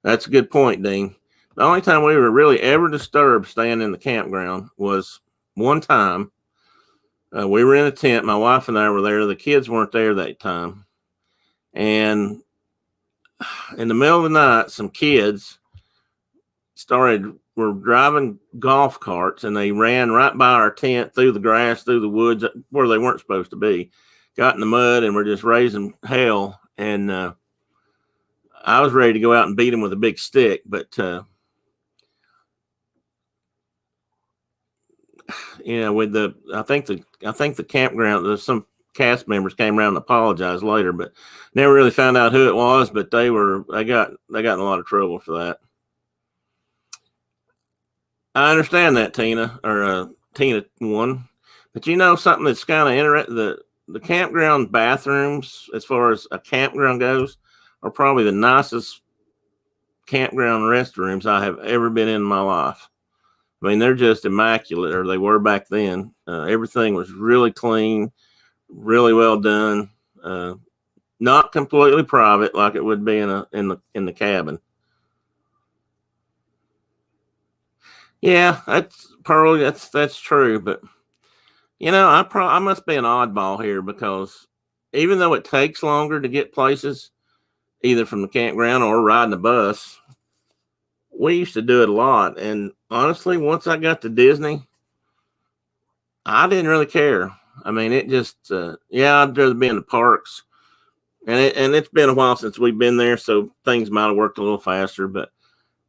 that's a good point, Dean. The only time we were really ever disturbed staying in the campground was one time. We were in a tent. My wife and I were there. The kids weren't there that time. And in the middle of the night, some kids were driving golf carts, and they ran right by our tent through the grass, through the woods where they weren't supposed to be, got in the mud, and were just raising hell. And I was ready to go out and beat them with a big stick, but with I think the campground, there's some cast members came around and apologized later, but never really found out who it was, but they got in a lot of trouble for that. I understand that, Tina one, but something that's kind of interesting, the campground bathrooms, as far as a campground goes, are probably the nicest campground restrooms I have ever been in my life. I mean, they're just immaculate, or they were back then. Everything was really clean, really well done. Not completely private like it would be in the cabin. Yeah, that's Pearl. That's true, but I must be an oddball here, because even though it takes longer to get places, either from the campground or riding a bus, we used to do it a lot. And honestly, once I got to Disney, I didn't really care. I mean, it just, I'd rather be in the parks. And it's been a while since we've been there, so things might have worked a little faster. But,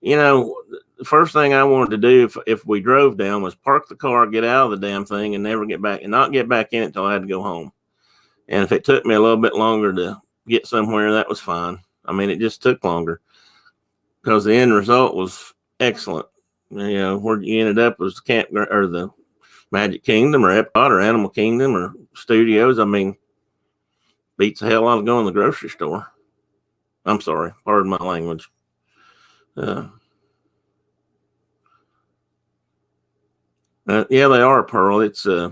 the first thing I wanted to do if we drove down was park the car, get out of the damn thing, and never get back, and not get back in it until I had to go home. And if it took me a little bit longer to get somewhere, that was fine. I mean, it just took longer, because the end result was excellent. Where you ended up was the campground or the Magic Kingdom or Epcot or Animal Kingdom or Studios. I mean, beats the hell out of going to the grocery store. I'm sorry, pardon my language. Yeah, they are, Pearl. It's I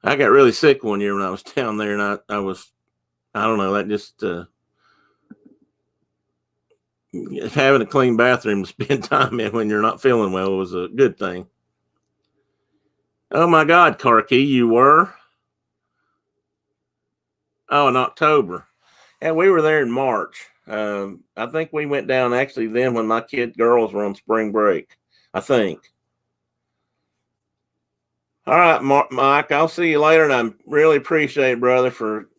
got really sick one year when I was down there, and I don't know, that just having a clean bathroom to spend time in when you're not feeling well was a good thing. Oh my God, Karki, you were? Oh, in October. And we were there in March. I think we went down actually then when my girls were on spring break, I think. All right, Mike, I'll see you later. And I really appreciate, brother, for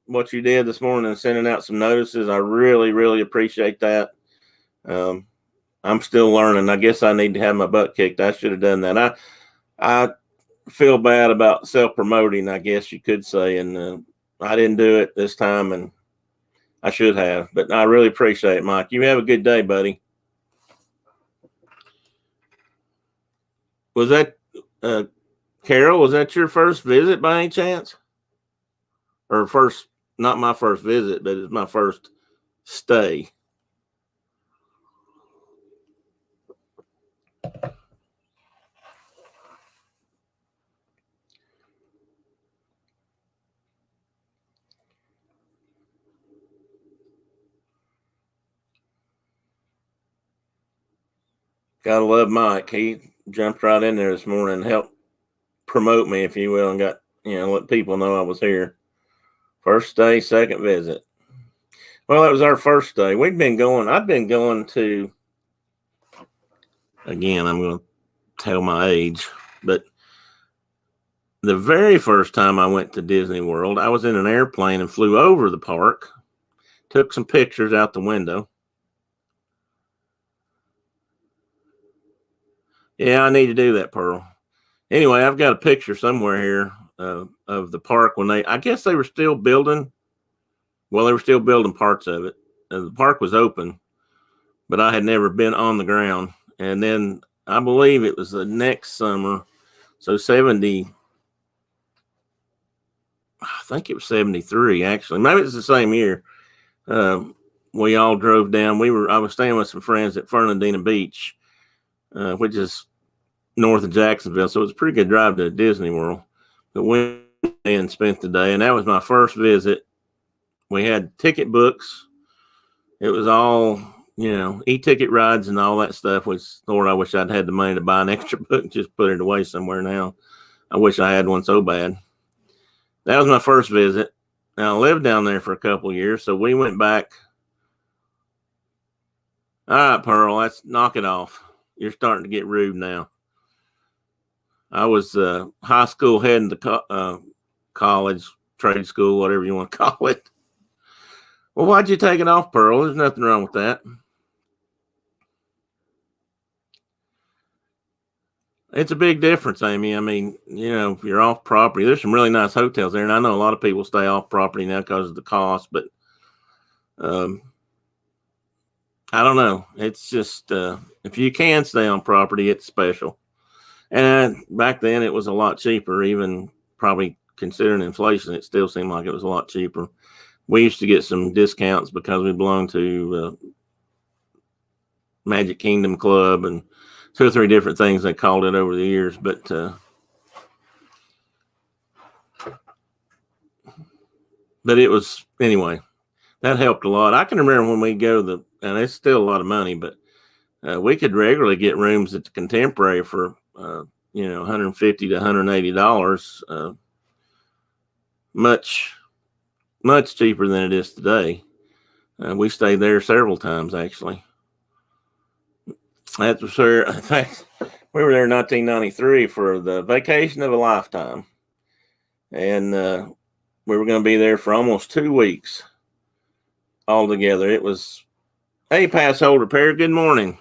what you did this morning and sending out some notices. I really, really appreciate that. I'm still learning. I guess I need to have my butt kicked. I should have done that. I feel bad about self-promoting, I guess you could say. And I didn't do it this time, and I should have. But I really appreciate it, Mike. You have a good day, buddy. Was that Carol, was that your first visit by any chance? Or not my first visit, but it's my first stay. Gotta love Mike. He jumped right in there this morning and helped promote me, if you will, and got, let people know I was here. First day, second visit. Well, that was our first day. I've been going to, again, I'm going to tell my age, but the very first time I went to Disney World, I was in an airplane and flew over the park, took some pictures out the window. Yeah, I need to do that, Pearl. Anyway, I've got a picture somewhere here of the park when I guess they were still building. Well, they were still building parts of it. The park was open, but I had never been on the ground. And then I believe it was the next summer. So 70, I think it was 73, actually. Maybe it's the same year. We all drove down. I was staying with some friends at Fernandina Beach, which is north of Jacksonville. So it was a pretty good drive to Disney World. But we went and spent the day, and that was my first visit. We had ticket books. It was all, e-ticket rides and all that stuff, which, Lord, I wish I'd had the money to buy an extra book and just put it away somewhere now. I wish I had one so bad. That was my first visit. Now, I lived down there for a couple of years, so we went back. All right, Pearl, let's knock it off. You're starting to get rude now. I was high school heading to college, trade school, whatever you want to call it. Well, why'd you take it off, Pearl? There's nothing wrong with that. It's a big difference, Amy. I mean, if you're off property, there's some really nice hotels there, and I know a lot of people stay off property now because of the cost. But I don't know. It's just if you can stay on property, it's special. And back then, it was a lot cheaper. Even probably considering inflation, it still seemed like it was a lot cheaper. We used to get some discounts because we belonged to Magic Kingdom Club and 2 or 3 different things they called it over the years. But it was, anyway, that helped a lot. I can remember when we go to and it's still a lot of money, but we could regularly get rooms at the Contemporary for, $150 to $180, much, much cheaper than it is today. We stayed there several times, actually. That's for sure. In fact, we were there in 1993 for the Vacation of a Lifetime. And we were going to be there for almost 2 weeks altogether. It was, hey, pass holder pair, good morning.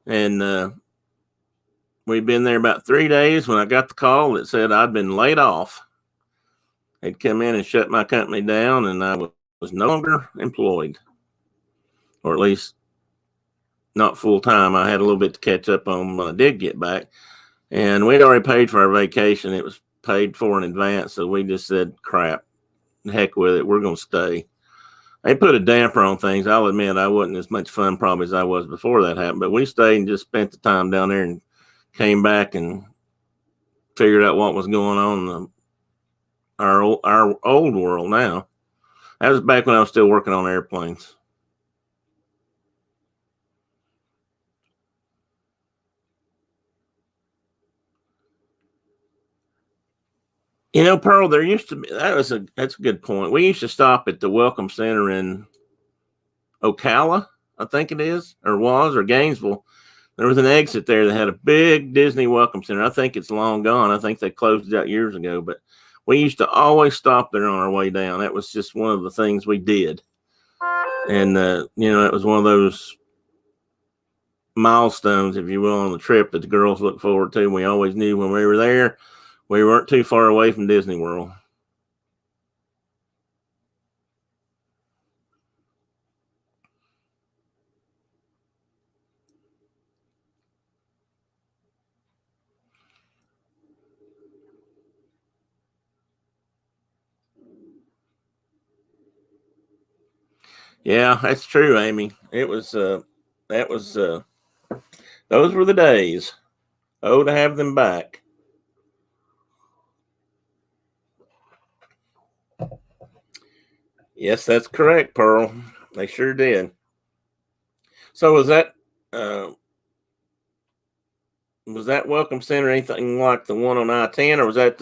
And we'd been there about 3 days when I got the call that said I'd been laid off. They'd come in and shut my company down, and I was no longer employed, or at least not full time. I had a little bit to catch up on when I did get back, and we'd already paid for our vacation. It was paid for in advance, so we just said, crap, heck with it, we're going to stay. They put a damper on things. I'll admit I wasn't as much fun probably as I was before that happened, but we stayed and just spent the time down there and came back and figured out what was going on in our old world now. That was back when I was still working on airplanes. Pearl, there used to be, that's a good point. We used to stop at the Welcome Center in Ocala, I think it is, or Gainesville. There was an exit there that had a big Disney Welcome Center. I think it's long gone. I think they closed it out years ago, but we used to always stop there on our way down. That was just one of the things we did. And, it was one of those milestones, if you will, on the trip that the girls look forward to. We always knew when we were there, we weren't too far away from Disney World. Yeah, that's true, Amy. It was, those were the days. Oh, to have them back. Yes, that's correct, Pearl. They sure did. So was that Welcome Center anything like the one on I-10, or was that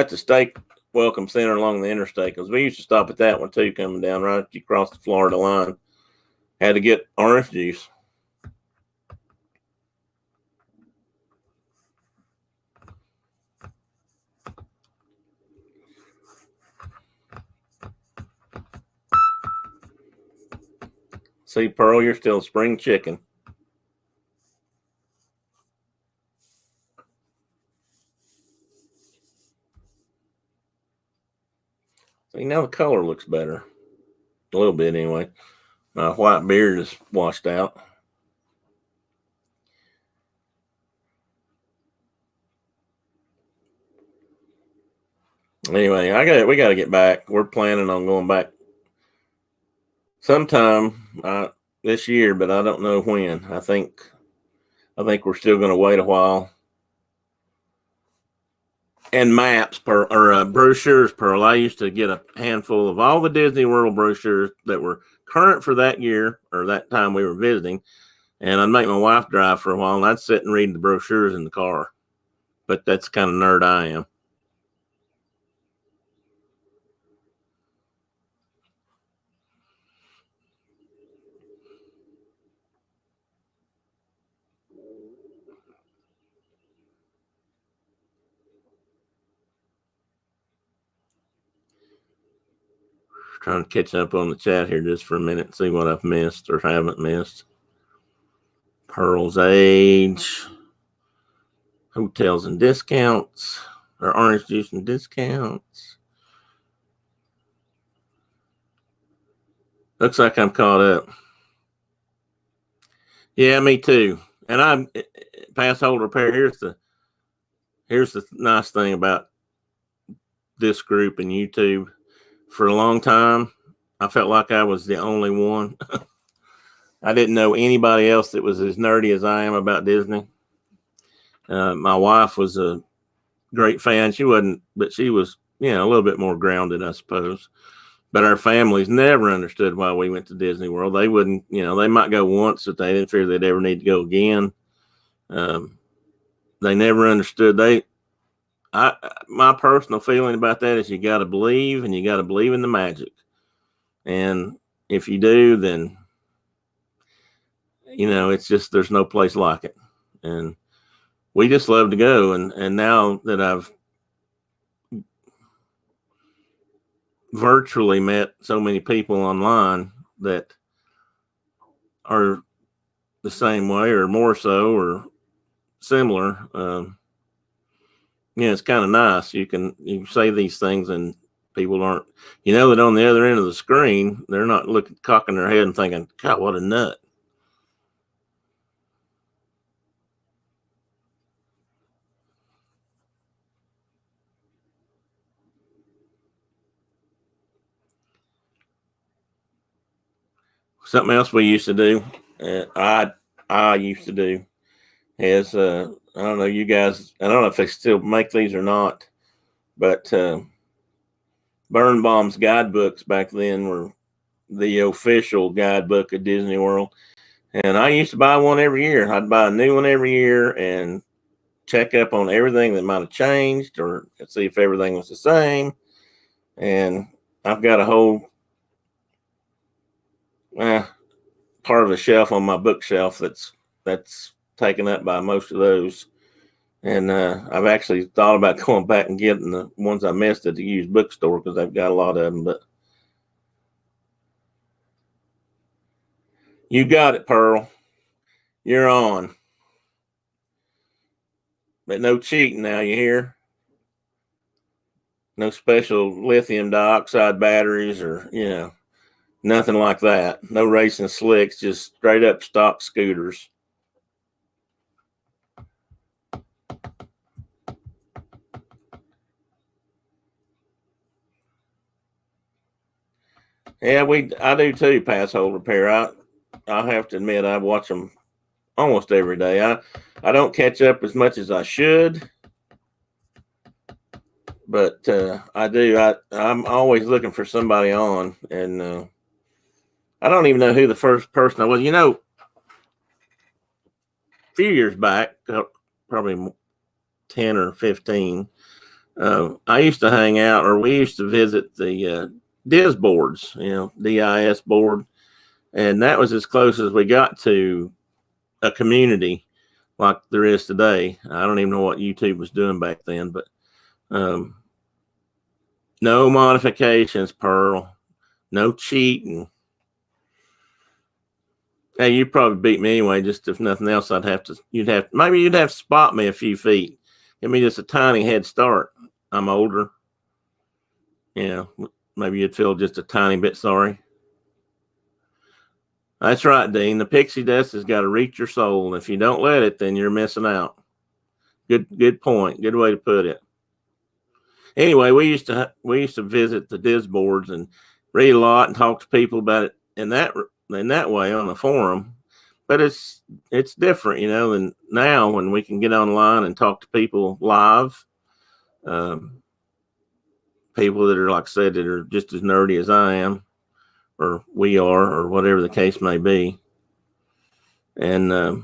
the state Welcome Center along the interstate? Because we used to stop at that one too, coming down right after you cross the Florida line. Had to get orange juice. See, Pearl, you're still spring chicken. See, now the color looks better. A little bit, anyway. My white beard is washed out. Anyway, we got to get back. We're planning on going back sometime this year, but I don't know when. I think we're still going to wait a while. And maps brochures, Pearl. I used to get a handful of all the Disney World brochures that were current for that year or that time we were visiting, and I'd make my wife drive for a while, and I'd sit and read the brochures in the car. But that's the kind of nerd I am. Trying to catch up on the chat here just for a minute, see what I've missed or haven't missed. Pearl's age. hotels and discounts, or orange juice and discounts. Looks like I'm caught up. Yeah, me too. And I'm pass holder repair. Here's the nice thing about this group and YouTube. For a long time, I felt like I was the only one. I didn't know anybody else that was as nerdy as I am about Disney. My wife was a great fan. She wasn't, but she was, a little bit more grounded, I suppose. But our families never understood why we went to Disney World. They wouldn't, they might go once, but they didn't figure they'd ever need to go again. They never understood. My personal feeling about that is you got to believe, and you got to believe in the magic. And if you do, then, it's just, there's no place like it. And we just love to go. And now that I've virtually met so many people online that are the same way or more so or similar, it's kind of nice. You can say these things and people aren't, that on the other end of the screen, they're not cocking their head and thinking, God, what a nut. Something else we used to do, I used to do, is I don't know, you guys, I don't know if they still make these or not, but Birnbaum's guidebooks back then were the official guidebook of Disney World, and I used to buy one every year. I'd buy a new one every year and check up on everything that might have changed or see if everything was the same. And I've got a whole part of a shelf on my bookshelf that's taken up by most of those. And I've actually thought about going back and getting the ones I missed at the used bookstore because they've got a lot of them. But you got it, Pearl. You're on. But no cheating now, you hear? No special lithium dioxide batteries or, nothing like that. No racing slicks, just straight up stock scooters. Yeah, I do too, pass hole repair. I have to admit, I watch them almost every day. I don't catch up as much as I should, but I do. I'm always looking for somebody on, and I don't even know who the first person I was. A few years back, probably 10 or 15, I used to hang out, or we used to visit the DIS boards, DIS board. And that was as close as we got to a community like there is today. I don't even know what YouTube was doing back then, but no modifications, Pearl. No cheating. Hey, you'd probably beat me anyway. Just if nothing else, you'd have to spot me a few feet. Give me just a tiny head start. I'm older. Maybe you'd feel just a tiny bit sorry. That's right, Dean. The pixie dust has got to reach your soul. If you don't let it, then you're missing out. Good point. Good way to put it. Anyway, we used to visit the DIS boards and read a lot and talk to people about it in that way on the forum. But it's different, than now when we can get online and talk to people live. People that are, like I said, that are just as nerdy as I am, or we are, or whatever the case may be. And I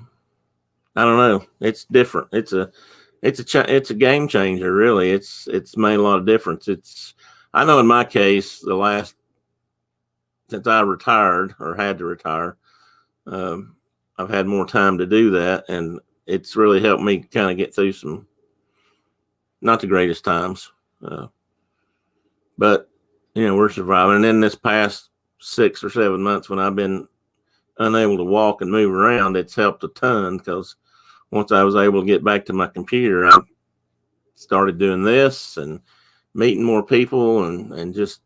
don't know. It's different. It's a game changer, really. It's made a lot of difference. I know in my case, since I retired or had to retire, I've had more time to do that, and it's really helped me kind of get through some not the greatest times. But we're surviving. And then this past 6 or 7 months when I've been unable to walk and move around, it's helped a ton because once I was able to get back to my computer, I started doing this and meeting more people and just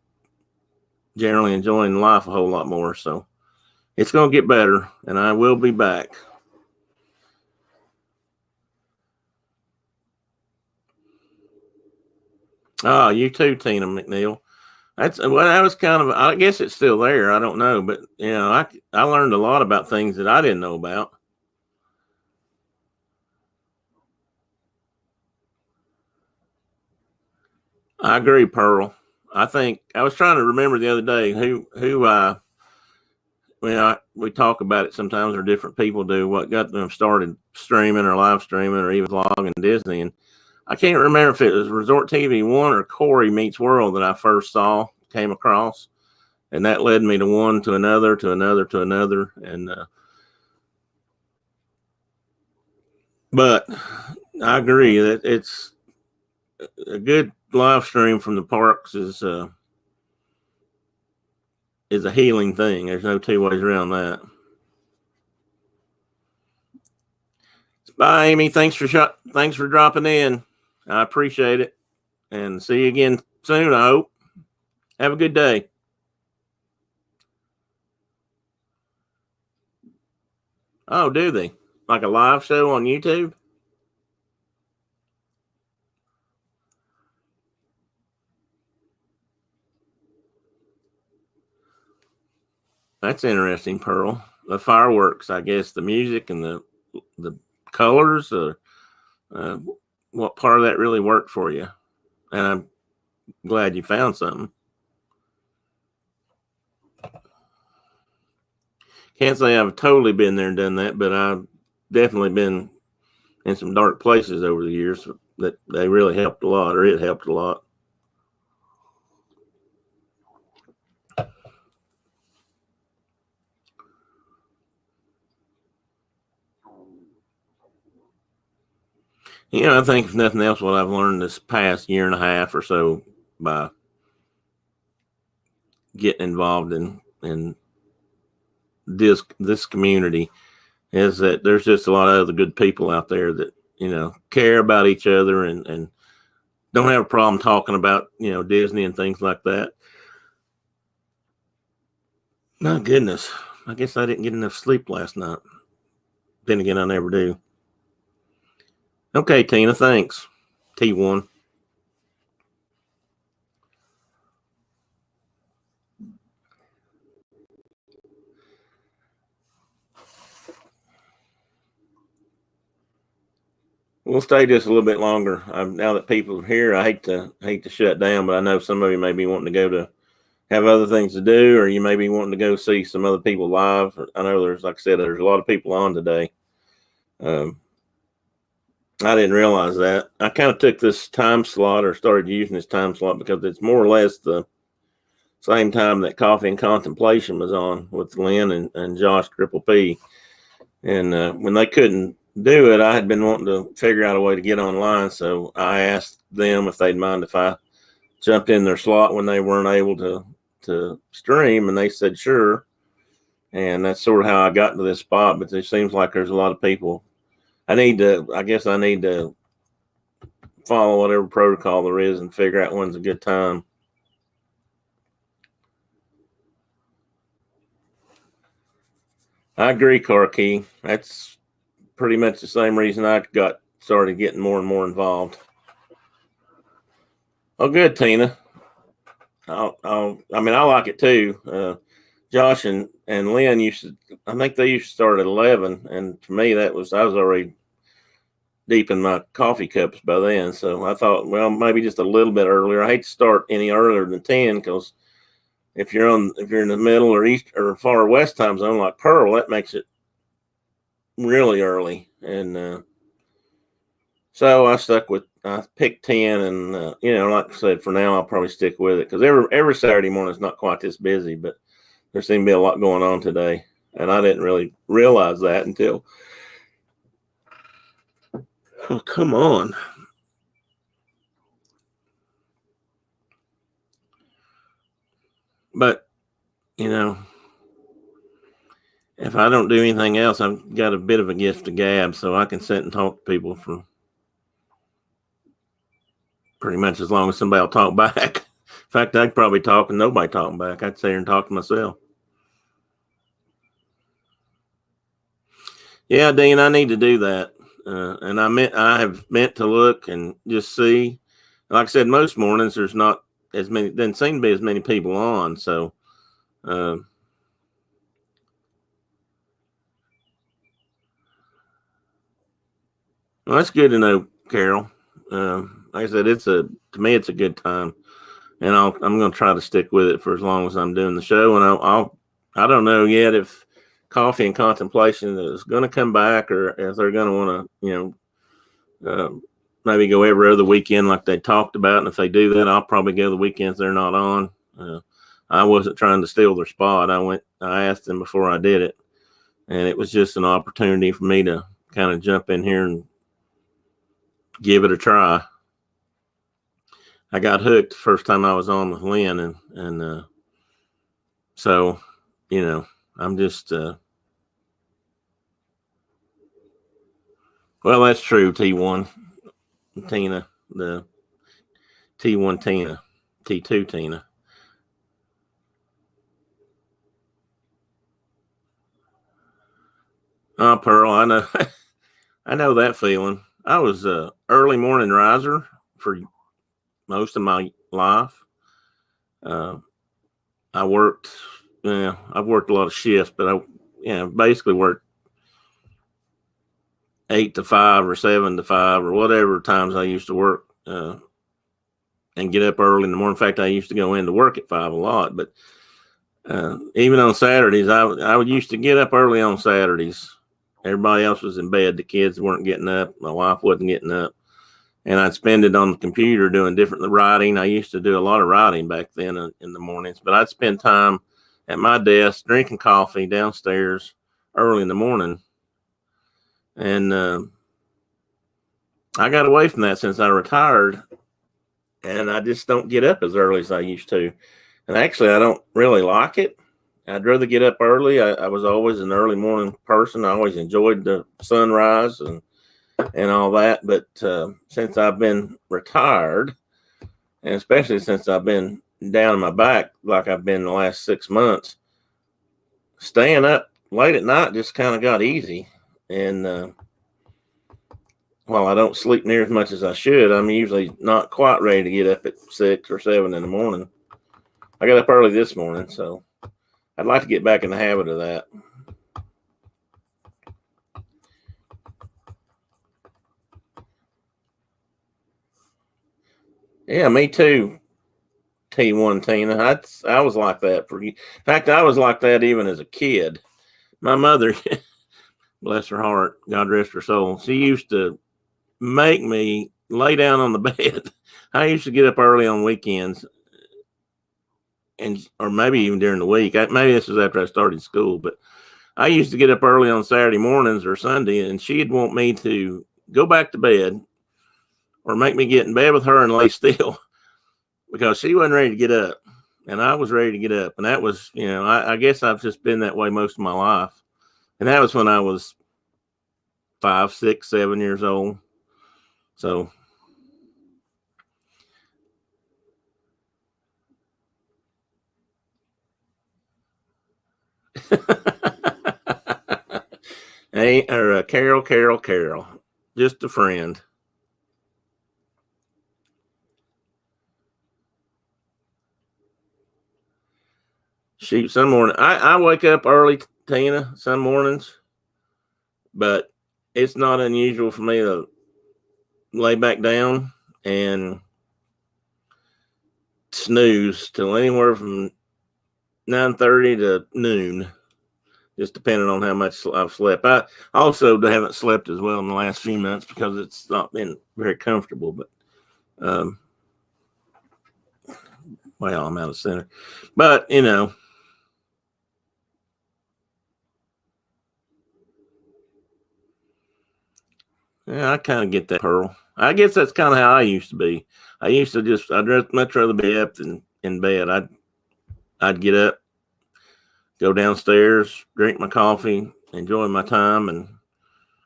generally enjoying life a whole lot more. So it's going to get better, and I will be back. Oh, you too, Tina McNeil. That was kind of, I guess it's still there. I don't know, but I learned a lot about things that I didn't know about. I agree, Pearl. I think I was trying to remember the other day who we talk about it sometimes, or different people do, what got them started streaming or live streaming or even vlogging Disney. And I can't remember if it was Resort TV 1 or Corey Meets World that I first came across. And that led me to one, to another, to another, to another. But I agree that it's a good live stream from the parks is a healing thing. There's no two ways around that. Bye, Amy. Thanks for dropping in. I appreciate it, and see you again soon. I hope. Have a good day. Oh, do they? Like a live show on YouTube? That's interesting, Pearl. The fireworks, I guess, the music and the colors. What part of that really worked for you? And I'm glad you found something. Can't say I've totally been there and done that, but I've definitely been in some dark places over the years that they really helped a lot, or it helped a lot. I think if nothing else, what I've learned this past year and a half or so by getting involved in this community is that there's just a lot of other good people out there that care about each other and don't have a problem talking about Disney and things like that. My goodness, I guess I didn't get enough sleep last night. Then again, I never do. Okay, Tina, thanks. T1. We'll stay just a little bit longer. Now that people are here, I hate to shut down, but I know some of you may be wanting to go to have other things to do, or you may be wanting to go see some other people live. I know like I said, there's a lot of people on today. I didn't realize that. I kind of took this time slot or started using this time slot because it's more or less the same time that Coffee and Contemplation was on with Lynn and Josh Triple P. And when they couldn't do it, I had been wanting to figure out a way to get online. So I asked them if they'd mind if I jumped in their slot when they weren't able to stream, and they said sure. And that's sort of how I got into this spot. But it seems like there's a lot of people. I guess I need to follow whatever protocol there is and figure out when's a good time. I agree, Car Key. That's pretty much the same reason I got started getting more and more involved. Oh, good, Tina. I like it too. Josh and Lynn I think they used to start at 11, and for me I was already deep in my coffee cups by then. So I thought, well, maybe just a little bit earlier. I hate to start any earlier than 10 because if you're in the middle or east or far west time zone like Pearl, that makes it really early. And so I picked 10, and like I said, for now I'll probably stick with it because every Saturday morning is not quite this busy, but there seemed to be a lot going on today, and I didn't really realize that until. Oh, come on. But if I don't do anything else, I've got a bit of a gift of gab, so I can sit and talk to people for pretty much as long as somebody will talk back. In fact, I'd probably talk and nobody talking back. I'd sit here and talk to myself. Yeah, Dean, I need to do that. And I have meant to look and just see. Like I said, most mornings there's not as many, doesn't seem to be as many people on. So, well, that's good to know, Carol. Like I said, to me, it's a good time, and I'm going to try to stick with it for as long as I'm doing the show. And I don't know yet if Coffee and Contemplation is going to come back, or if they're going to want to, maybe go every other weekend like they talked about. And if they do that, I'll probably go the weekends they're not on. I wasn't trying to steal their spot. I asked them before I did it, and it was just an opportunity for me to kind of jump in here and give it a try. I got hooked the first time I was on with Lynn, and so, I'm just, well, that's true. T1 Tina, the T1 Tina, T2 Tina. Oh, Pearl, I know, I know that feeling. I was a early morning riser for most of my life. I've worked a lot of shifts, but I basically worked 8 to 5 or 7 to 5 or whatever times I used to work, and get up early in the morning. In fact, I used to go into work at 5 a lot, but even on Saturdays, I would used to get up early on Saturdays. Everybody else was in bed. The kids weren't getting up. My wife wasn't getting up. And I'd spend it on the computer doing different writing. I used to do a lot of writing back then in the mornings, but I'd spend time at my desk drinking coffee downstairs early in the morning. And I got away from that since I retired, and I just don't get up as early as I used to. And actually, I don't really like it. I'd rather get up early. I was always an early morning person. I always enjoyed the sunrise and all that. But since I've been retired, and especially since I've been down on my back like I've been the last 6 months, staying up late at night just kind of got easy. And while I don't sleep near as much as I should, I'm usually not quite ready to get up at 6 or 7 in the morning. I got up early this morning, so I'd like to get back in the habit of that. Yeah, me too, T1 Tina. I was like that in fact, I was like that even as a kid. My mother, bless her heart, God rest her soul, she used to make me lay down on the bed. I used to get up early on weekends, or maybe even during the week. Maybe this was after I started school, but I used to get up early on Saturday mornings or Sunday, and she'd want me to go back to bed or make me get in bed with her and lay still because she wasn't ready to get up, and I was ready to get up. And that was, I guess I've just been that way most of my life. And that was when I was 5, 6, 7 years old. So hey, or Carol, just a friend. Shoot, some morning I wake up early, Tina, some mornings, but it's not unusual for me to lay back down and snooze till anywhere from 9:30 to noon, just depending on how much I've slept. I also haven't slept as well in the last few months because it's not been very comfortable. But well, I'm out of center. But yeah, I kind of get that, Pearl. I guess that's kind of how I used to be. I'd much rather be up than in bed. I'd get up, go downstairs, drink my coffee, enjoy my time,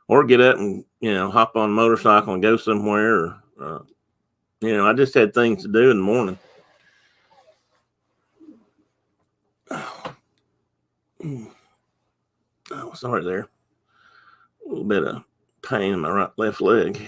or get up and, hop on a motorcycle and go somewhere. Or, I just had things to do in the morning. Oh, sorry there. A little bit of pain in my left leg.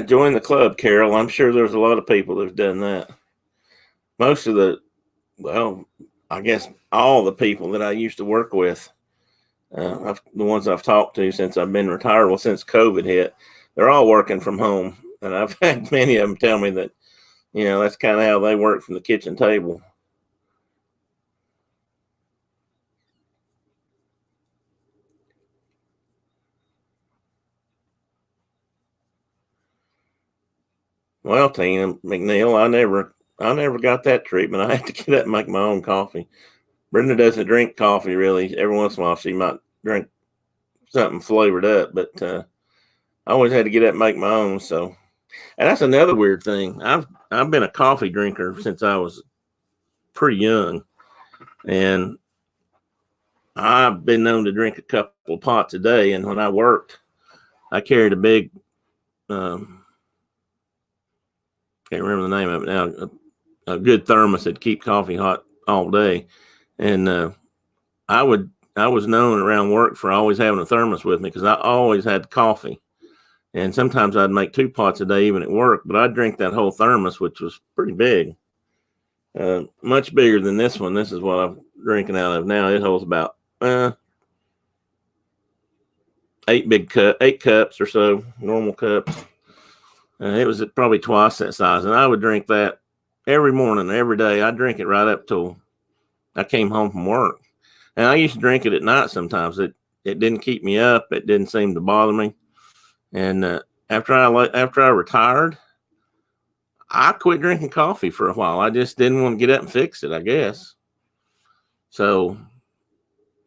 Join the club, Carol. I'm sure there's a lot of people that've done that. Most of I guess all the people that I used to work with, the ones I've talked to since I've been retired, well, since COVID hit, they're all working from home. And I've had many of them tell me that, that's kind of how they work from the kitchen table. Well, Tina McNeil, I never got that treatment. I had to get up and make my own coffee. Brenda doesn't drink coffee really. Every once in a while, she might drink something flavored up, but I always had to get up and make my own. So, and that's another weird thing. I've been a coffee drinker since I was pretty young, and I've been known to drink a couple of pots a day. And when I worked, I carried a big, can't remember the name of it now, a good thermos that'd keep coffee hot all day. And I was known around work for always having a thermos with me because I always had coffee. And sometimes I'd make 2 pots a day even at work, but I'd drink that whole thermos, which was pretty big. Much bigger than this one. This is what I'm drinking out of now. It holds about 8 cups or so, normal cups. It was probably twice that size, and I would drink that every morning, every day. I'd drink it right up till I came home from work. And I used to drink it at night sometimes. It didn't keep me up. It didn't seem to bother me. And after I retired, I quit drinking coffee for a while. I just didn't want to get up and fix it, I guess. So,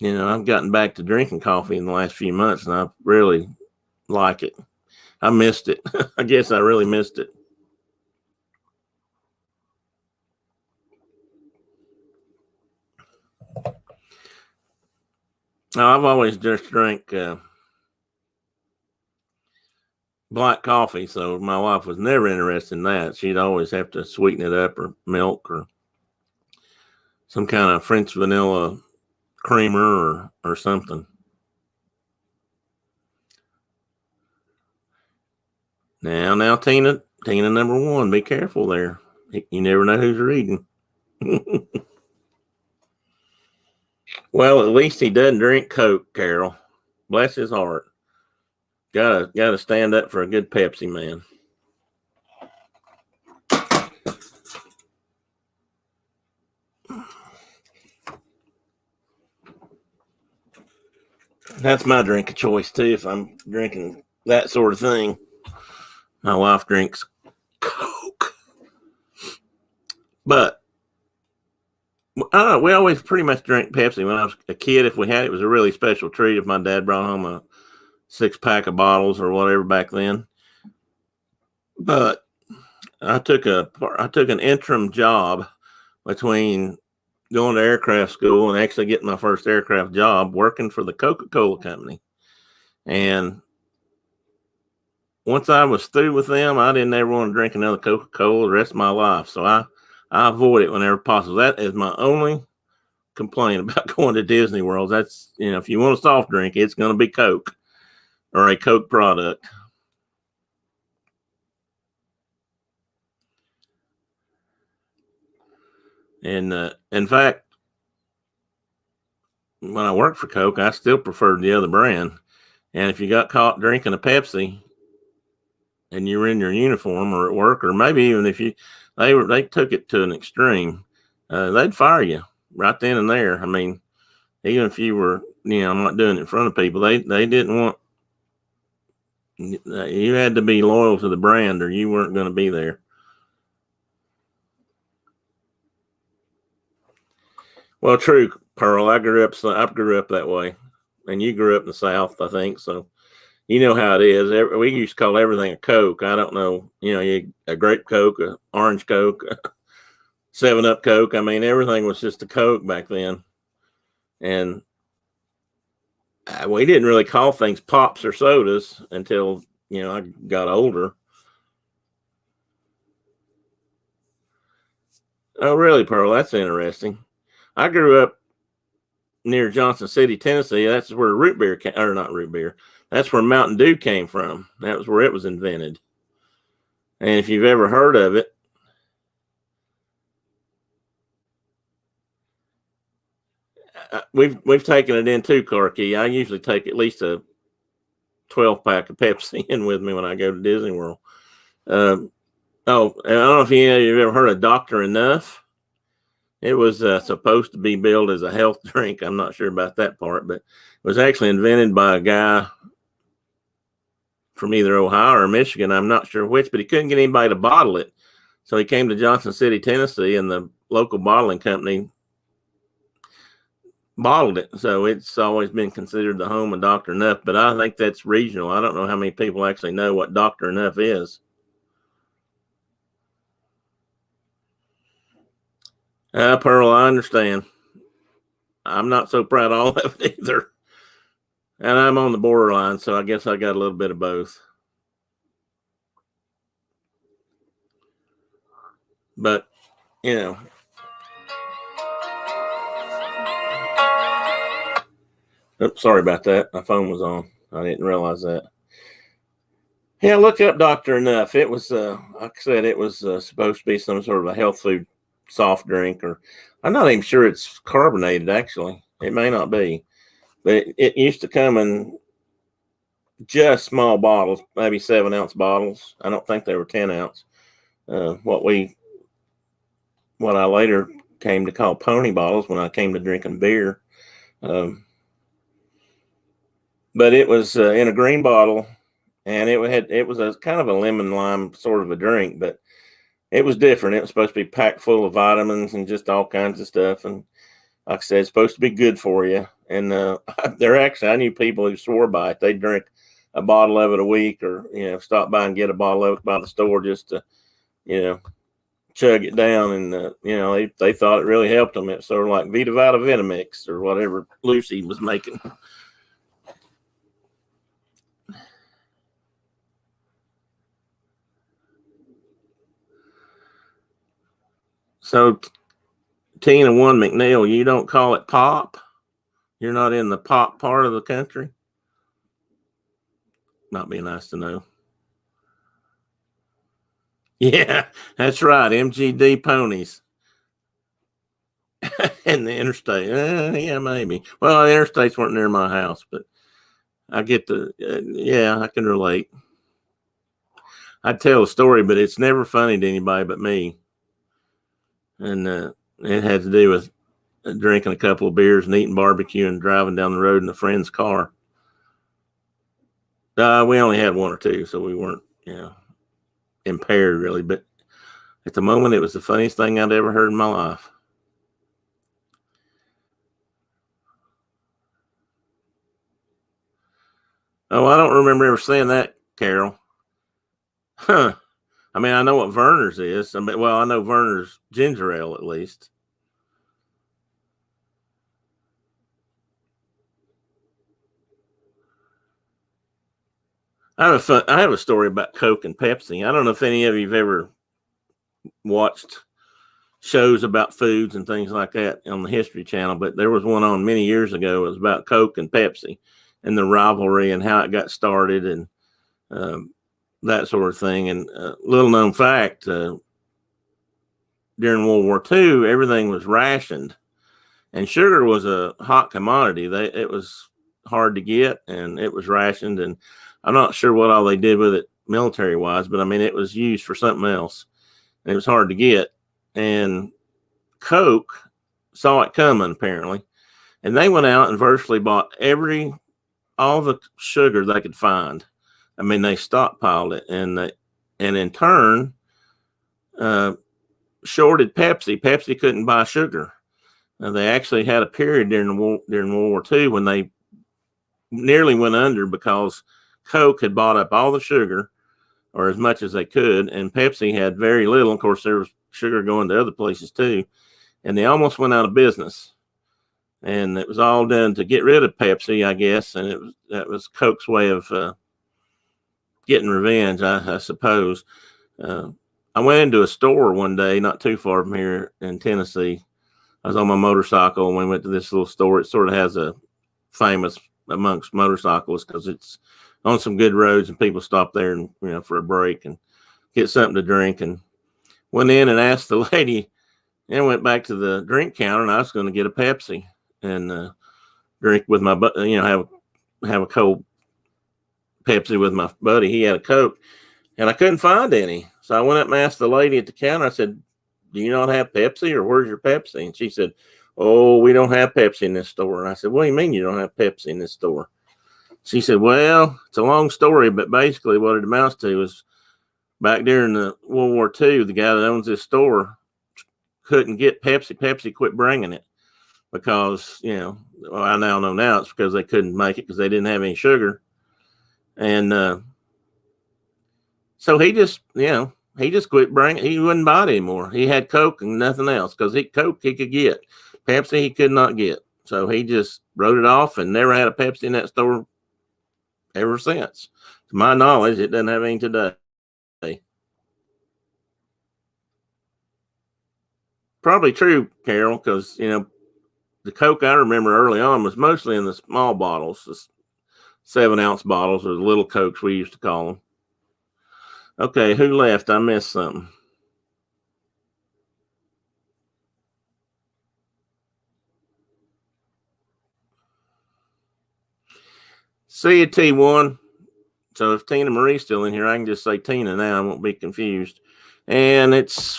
I've gotten back to drinking coffee in the last few months, and I really like it. I missed it. I guess I really missed it. Now, I've always just drank black coffee, so my wife was never interested in that. She'd always have to sweeten it up, or milk, or some kind of French vanilla creamer or something. Now, Tina number 1, be careful there. You never know who's reading. Well, at least he doesn't drink Coke, Carol. Bless his heart. Gotta stand up for a good Pepsi man. That's my drink of choice too. If I'm drinking that sort of thing, my wife drinks Coke. But we always pretty much drank Pepsi when I was a kid. If we had it, it was a really special treat. If my dad brought home a 6-pack of bottles or whatever back then. But I took an interim job between going to aircraft school and actually getting my first aircraft job, working for the Coca-Cola company. And once I was through with them, I didn't ever want to drink another Coca-Cola the rest of my life. So I avoid it whenever possible. That is my only complaint about going to Disney World. That's, if you want a soft drink, it's going to be Coke or a Coke product. And in fact, when I worked for Coke, I still preferred the other brand. And if you got caught drinking a Pepsi and you were in your uniform or at work, or maybe even if they took it to an extreme, they'd fire you right then and there. I mean, even if you were, I'm not doing it in front of people, they didn't want, you had to be loyal to the brand or you weren't going to be there. Well, true, Pearl, I grew up that way, and you grew up in the South, I think. So you know how it is. We used to call everything a Coke. I don't know, a grape Coke, a orange Coke, 7-Up Coke. I mean, everything was just a Coke back then, and we didn't really call things pops or sodas until I got older. Oh, really, Pearl? That's interesting. I grew up near Johnson City, Tennessee. That's where root beer or not root beer. That's where Mountain Dew came from. That was where it was invented. And if you've ever heard of it, we've taken it in too, Clarky. I usually take at least a 12-pack of Pepsi in with me when I go to Disney World. I don't know if you've ever heard of Dr. Enough. It was supposed to be billed as a health drink. I'm not sure about that part, but it was actually invented by a guy from either Ohio or Michigan. I'm not sure which, but he couldn't get anybody to bottle it. So he came to Johnson City, Tennessee, and the local bottling company bottled it. So it's always been considered the home of Dr. Enough, but I think that's regional. I don't know how many people actually know what Dr. Enough is. Pearl, I understand. I'm not so proud of all of it either. And I'm on the borderline, so I guess I got a little bit of both. But, Oh, sorry about that. My phone was on. I didn't realize that. Yeah, look up Dr. Enough. It was, like I said, it was supposed to be some sort of a health food soft drink, or I'm not even sure it's carbonated, actually. It may not be. But it used to come in just small bottles, maybe 7-ounce bottles. I don't think they were 10-ounce. What I later came to call pony bottles when I came to drinking beer. But it was in a green bottle, and it was a kind of a lemon lime sort of a drink, but it was different. It was supposed to be packed full of vitamins and just all kinds of stuff. And like I said, it's supposed to be good for you. And I knew people who swore by it. They'd drink a bottle of it a week, or stop by and get a bottle of it by the store just to chug it down. And they thought it really helped them. It's sort of like Vita Vita Vitamix or whatever Lucy was making. So Tina One McNeil, you don't call it pop? You're not in the pop part of the country? Might be nice to know. Yeah, that's right. MGD ponies. And the interstate. Yeah, maybe. Well, the interstates weren't near my house, but I get I can relate. I'd tell a story, but it's never funny to anybody but me. And it had to do with drinking a couple of beers and eating barbecue and driving down the road in a friend's car. We only had one or two, so we weren't, impaired really. But at the moment, it was the funniest thing I'd ever heard in my life. Oh, I don't remember ever saying that, Carol. Huh. I mean, I know what Verner's is. I know Verner's ginger ale at least. I have a story about Coke and Pepsi. I don't know if any of you have ever watched shows about foods and things like that on the History Channel, but there was one on many years ago. It was about Coke and Pepsi and the rivalry and how it got started and that sort of thing. And little known fact, during World War II, everything was rationed, and sugar was a hot commodity. It was hard to get, and it was rationed. And I'm not sure what all they did with it military wise, but I mean, it was used for something else, and it was hard to get. And Coke saw it coming apparently, and they went out and virtually bought all the sugar they could find. I mean, they stockpiled it, and in turn shorted Pepsi. Pepsi couldn't buy sugar. They actually had a period during World War II when they nearly went under because Coke had bought up all the sugar, or as much as they could, and Pepsi had very little. Of course, there was sugar going to other places too, and they almost went out of business. And it was all done to get rid of Pepsi, I guess, and that was Coke's way of getting revenge, I suppose. I went into a store one day, not too far from here in Tennessee. I was on my motorcycle and we went to this little store. It sort of has a famous amongst motorcyclists because it's on some good roads and people stop there and for a break and get something to drink. And went in and asked the lady, and went back to the drink counter, and I was going to get a Pepsi and drink with my have a cold Pepsi with my buddy. He had a Coke, and I couldn't find any. So I went up and asked the lady at the counter. I said, "Do you not have Pepsi, or where's your Pepsi?" And she said, "Oh, we don't have Pepsi in this store." And I said, "What do you mean you don't have Pepsi in this store?" She said, "Well, it's a long story, but basically what it amounts to is back during the World War II, the guy that owns this store couldn't get Pepsi. Pepsi quit bringing it because, I now know now it's because they couldn't make it because they didn't have any sugar. And so he just quit bringing it. He wouldn't buy it anymore. He had Coke and nothing else because Coke he could get. Pepsi he could not get. So he just wrote it off and never had a Pepsi in that store ever since. To my knowledge, it doesn't have any today. Probably true, Carol, because, the Coke I remember early on was mostly in the small bottles, the 7-ounce bottles, or the little Cokes we used to call them. Okay, who left? I missed something. See you, T1. So if Tina Marie's still in here, I can just say Tina now. I won't be confused. And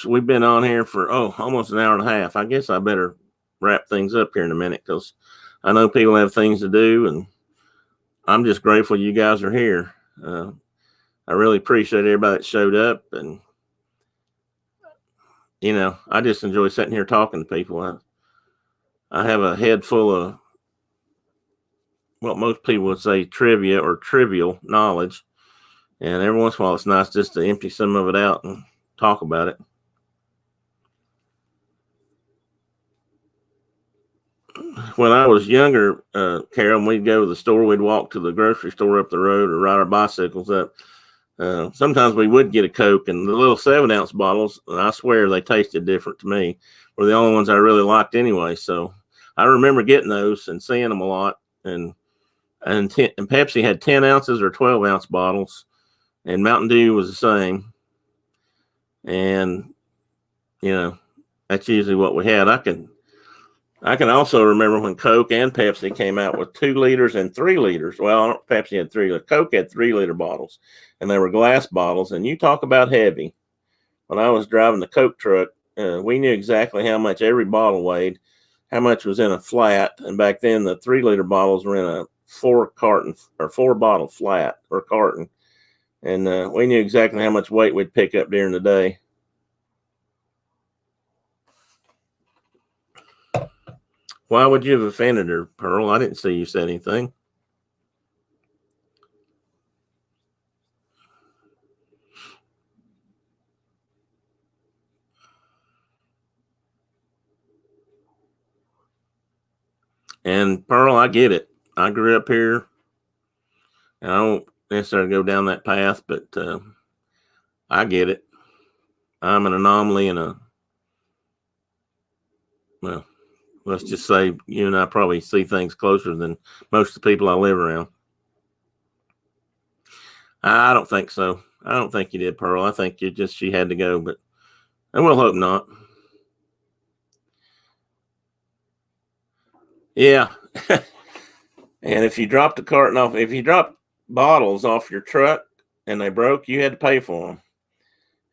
we've been on here for, almost an hour and a half. I guess I better wrap things up here in a minute because I know people have things to do, and I'm just grateful you guys are here. I really appreciate everybody that showed up, and I just enjoy sitting here talking to people. I have a head full of what most people would say trivia or trivial knowledge, and every once in a while it's nice just to empty some of it out and talk about it. When I was younger, Carol, we'd go to the store, we'd walk to the grocery store up the road or ride our bicycles up. Sometimes we would get a Coke, and the little 7-ounce bottles, and I swear they tasted different to me, were the only ones I really liked anyway. So I remember getting those and seeing them a lot. And Pepsi had 10 ounces or 12-ounce bottles, and Mountain Dew was the same. And, that's usually what we had. I can also remember when Coke and Pepsi came out with 2 liters and 3 liters. Well, Pepsi had 3 liters. Coke had 3-liter bottles, and they were glass bottles. And you talk about heavy. When I was driving the Coke truck, we knew exactly how much every bottle weighed, how much was in a flat. And back then, the 3-liter bottles were in a 4-bottle flat or carton. And we knew exactly how much weight we'd pick up during the day. Why would you have offended her, Pearl? I didn't see you said anything. And Pearl, I get it. I grew up here. And I don't necessarily go down that path, but I get it. I'm an anomaly well, let's just say you and I probably see things closer than most of the people I live around. I don't think so. I don't think you did, Pearl. I think she had to go, but I will hope not. Yeah. And if you dropped if you dropped bottles off your truck and they broke, you had to pay for them.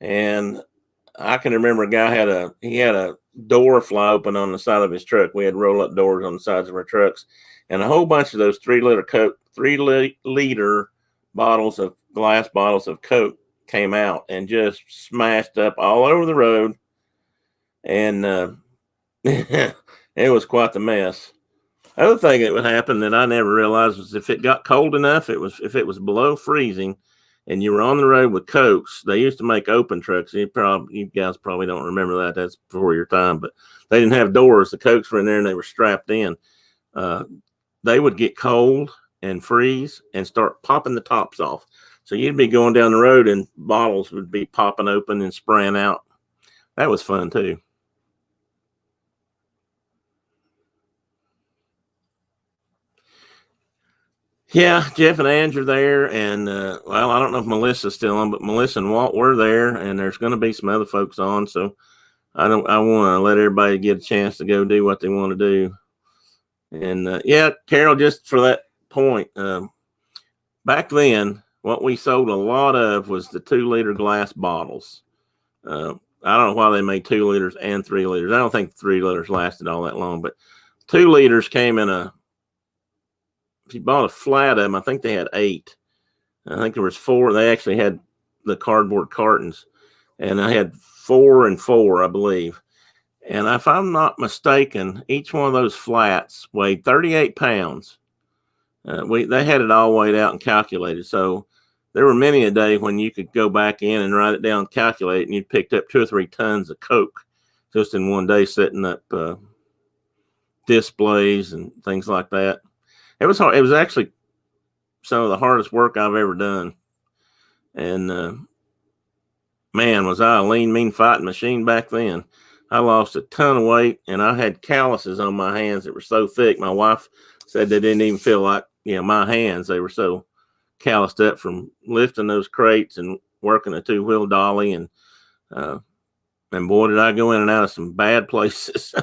And I can remember a guy had a door fly open on the side of his truck. We had roll up doors on the sides of our trucks, and a whole bunch of those 3-liter Coke, 3-liter glass bottles of Coke came out and just smashed up all over the road. And It was quite the mess. Other thing that would happen that I never realized was if it got cold enough, if it was below freezing, and you were on the road with Cokes. They used to make open trucks. You guys probably don't remember that. That's before your time, but they didn't have doors. The Cokes were in there and they were strapped in. They would get cold and freeze and start popping the tops off. So you'd be going down the road and bottles would be popping open and spraying out. That was fun too. Yeah, Jeff and Andrew there, and well, I don't know if Melissa's still on, but Melissa and Walt were there, and there's going to be some other folks on. So I want to let everybody get a chance to go do what they want to do. And yeah, Carol, just for that point, back then, what we sold a lot of was the 2-liter glass bottles. I don't know why they made 2 liters and 3 liters. I don't think 3 liters lasted all that long, but 2 liters came in if you bought a flat of them, I think they had 8. I think there was 4. They actually had the cardboard cartons, and I had 4 and 4, I believe. And if I'm not mistaken, each one of those flats weighed 38 pounds. They had it all weighed out and calculated. So there were many a day when you could go back in and write it down, calculate, and you picked up 2 or 3 tons of Coke just in one day, setting up displays and things like that. It was hard. It was actually some of the hardest work I've ever done. And man, was I a lean, mean fighting machine back then. I lost a ton of weight, and I had calluses on my hands that were so thick. My wife said they didn't even feel like, my hands. They were so calloused up from lifting those crates and working a 2-wheel dolly. And boy, did I go in and out of some bad places.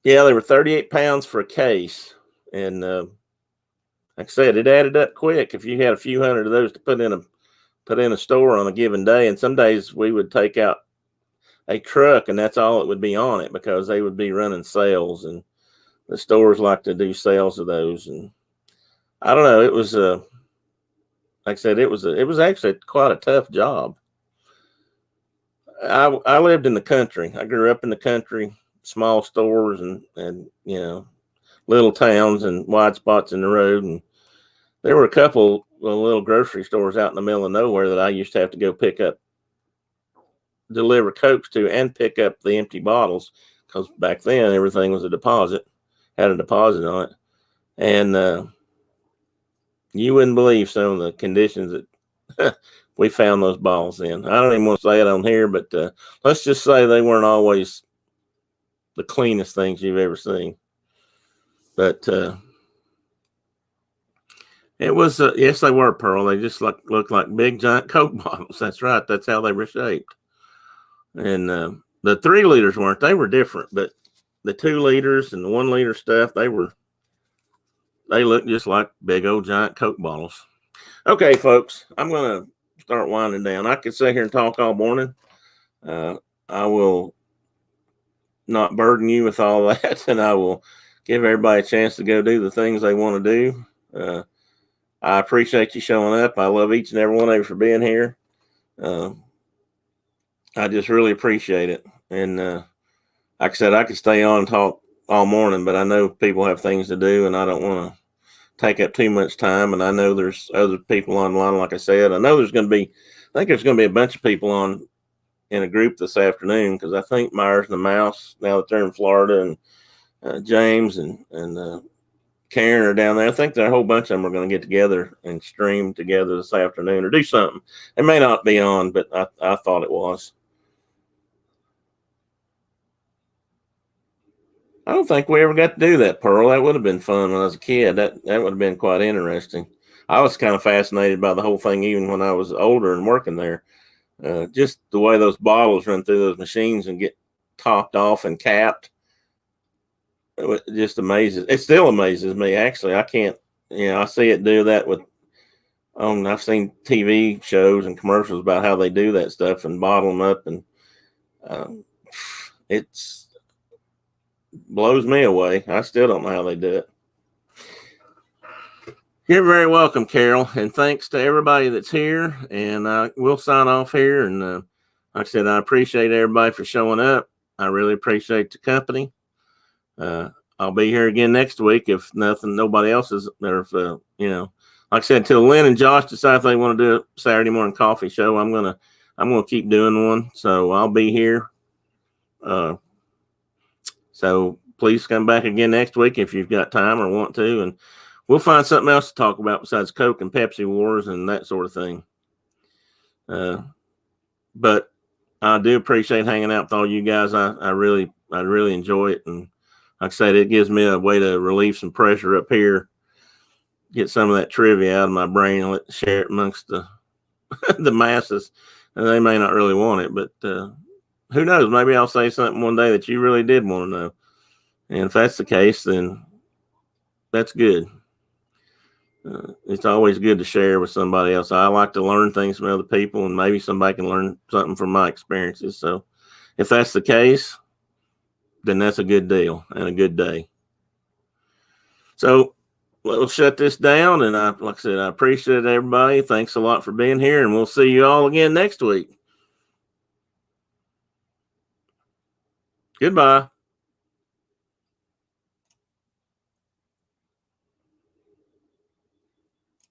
Yeah, they were 38 pounds for a case. And like I said, it added up quick if you had a few hundred of those to put in a store on a given day. And some days we would take out a truck and that's all it would be on it, because they would be running sales, and the stores like to do sales of those. And I don't know, it was like I said, it was actually quite a tough job. I lived in the country. I grew up in the country, small stores and little towns and wide spots in the road. And there were a couple of little grocery stores out in the middle of nowhere that I used to have to go deliver Cokes to and pick up the empty bottles, because back then everything was had a deposit on it. And you wouldn't believe some of the conditions that we found those bottles in. I don't even want to say it on here, but let's just say they weren't always the cleanest things you've ever seen. But it was, yes, they were, Pearl. They just looked like big giant Coke bottles. That's right. That's how they were shaped. And the 3 liters weren't. They were different, but the 2 liters and the 1 liter stuff, they looked just like big old giant Coke bottles. Okay, folks, I'm going to start winding down. I could sit here and talk all morning. I will not burden you with all that, and I will give everybody a chance to go do the things they want to do. I appreciate you showing up. I love each and every one of you for being here. I just really appreciate it. And like I said, I could stay on and talk all morning, but I know people have things to do, and I don't want to take up too much time. And I know there's other people online, like I said. I think there's going to be a bunch of people on in a group this afternoon, because I think Myers and the Mouse, now that they're in Florida, and James and Karen are down there. I think that a whole bunch of them are going to get together and stream together this afternoon or do something. It may not be on, but I thought it was. I don't think we ever got to do that, Pearl. That would have been fun when I was a kid. That would have been quite interesting. I was kind of fascinated by the whole thing even when I was older and working there. Just the way those bottles run through those machines and get topped off and capped. It just amazes. It still amazes me, actually. I can't, I see it do that I've seen TV shows and commercials about how they do that stuff and bottle them up, and it's blows me away. I still don't know how they do it. You're very welcome, Carol, and thanks to everybody that's here. And we'll sign off here. And like I said, I appreciate everybody for showing up. I really appreciate the company. I'll be here again next week if nobody else is there. If, like I said, till Lynn and Josh decide if they want to do a Saturday morning coffee show, I'm gonna keep doing one. So I'll be here. So please come back again next week if you've got time or want to, and we'll find something else to talk about besides Coke and Pepsi wars and that sort of thing. But I do appreciate hanging out with all you guys. I really enjoy it, and like I said, it gives me a way to relieve some pressure up here, get some of that trivia out of my brain, and share it amongst the the masses. And they may not really want it, but who knows? Maybe I'll say something one day that you really did want to know. And if that's the case, then that's good. It's always good to share with somebody else. I like to learn things from other people, and maybe somebody can learn something from my experiences. So if that's the case, then that's a good deal and a good day. So we'll shut this down. And like I said, I appreciate everybody. Thanks a lot for being here, and we'll see you all again next week. Goodbye.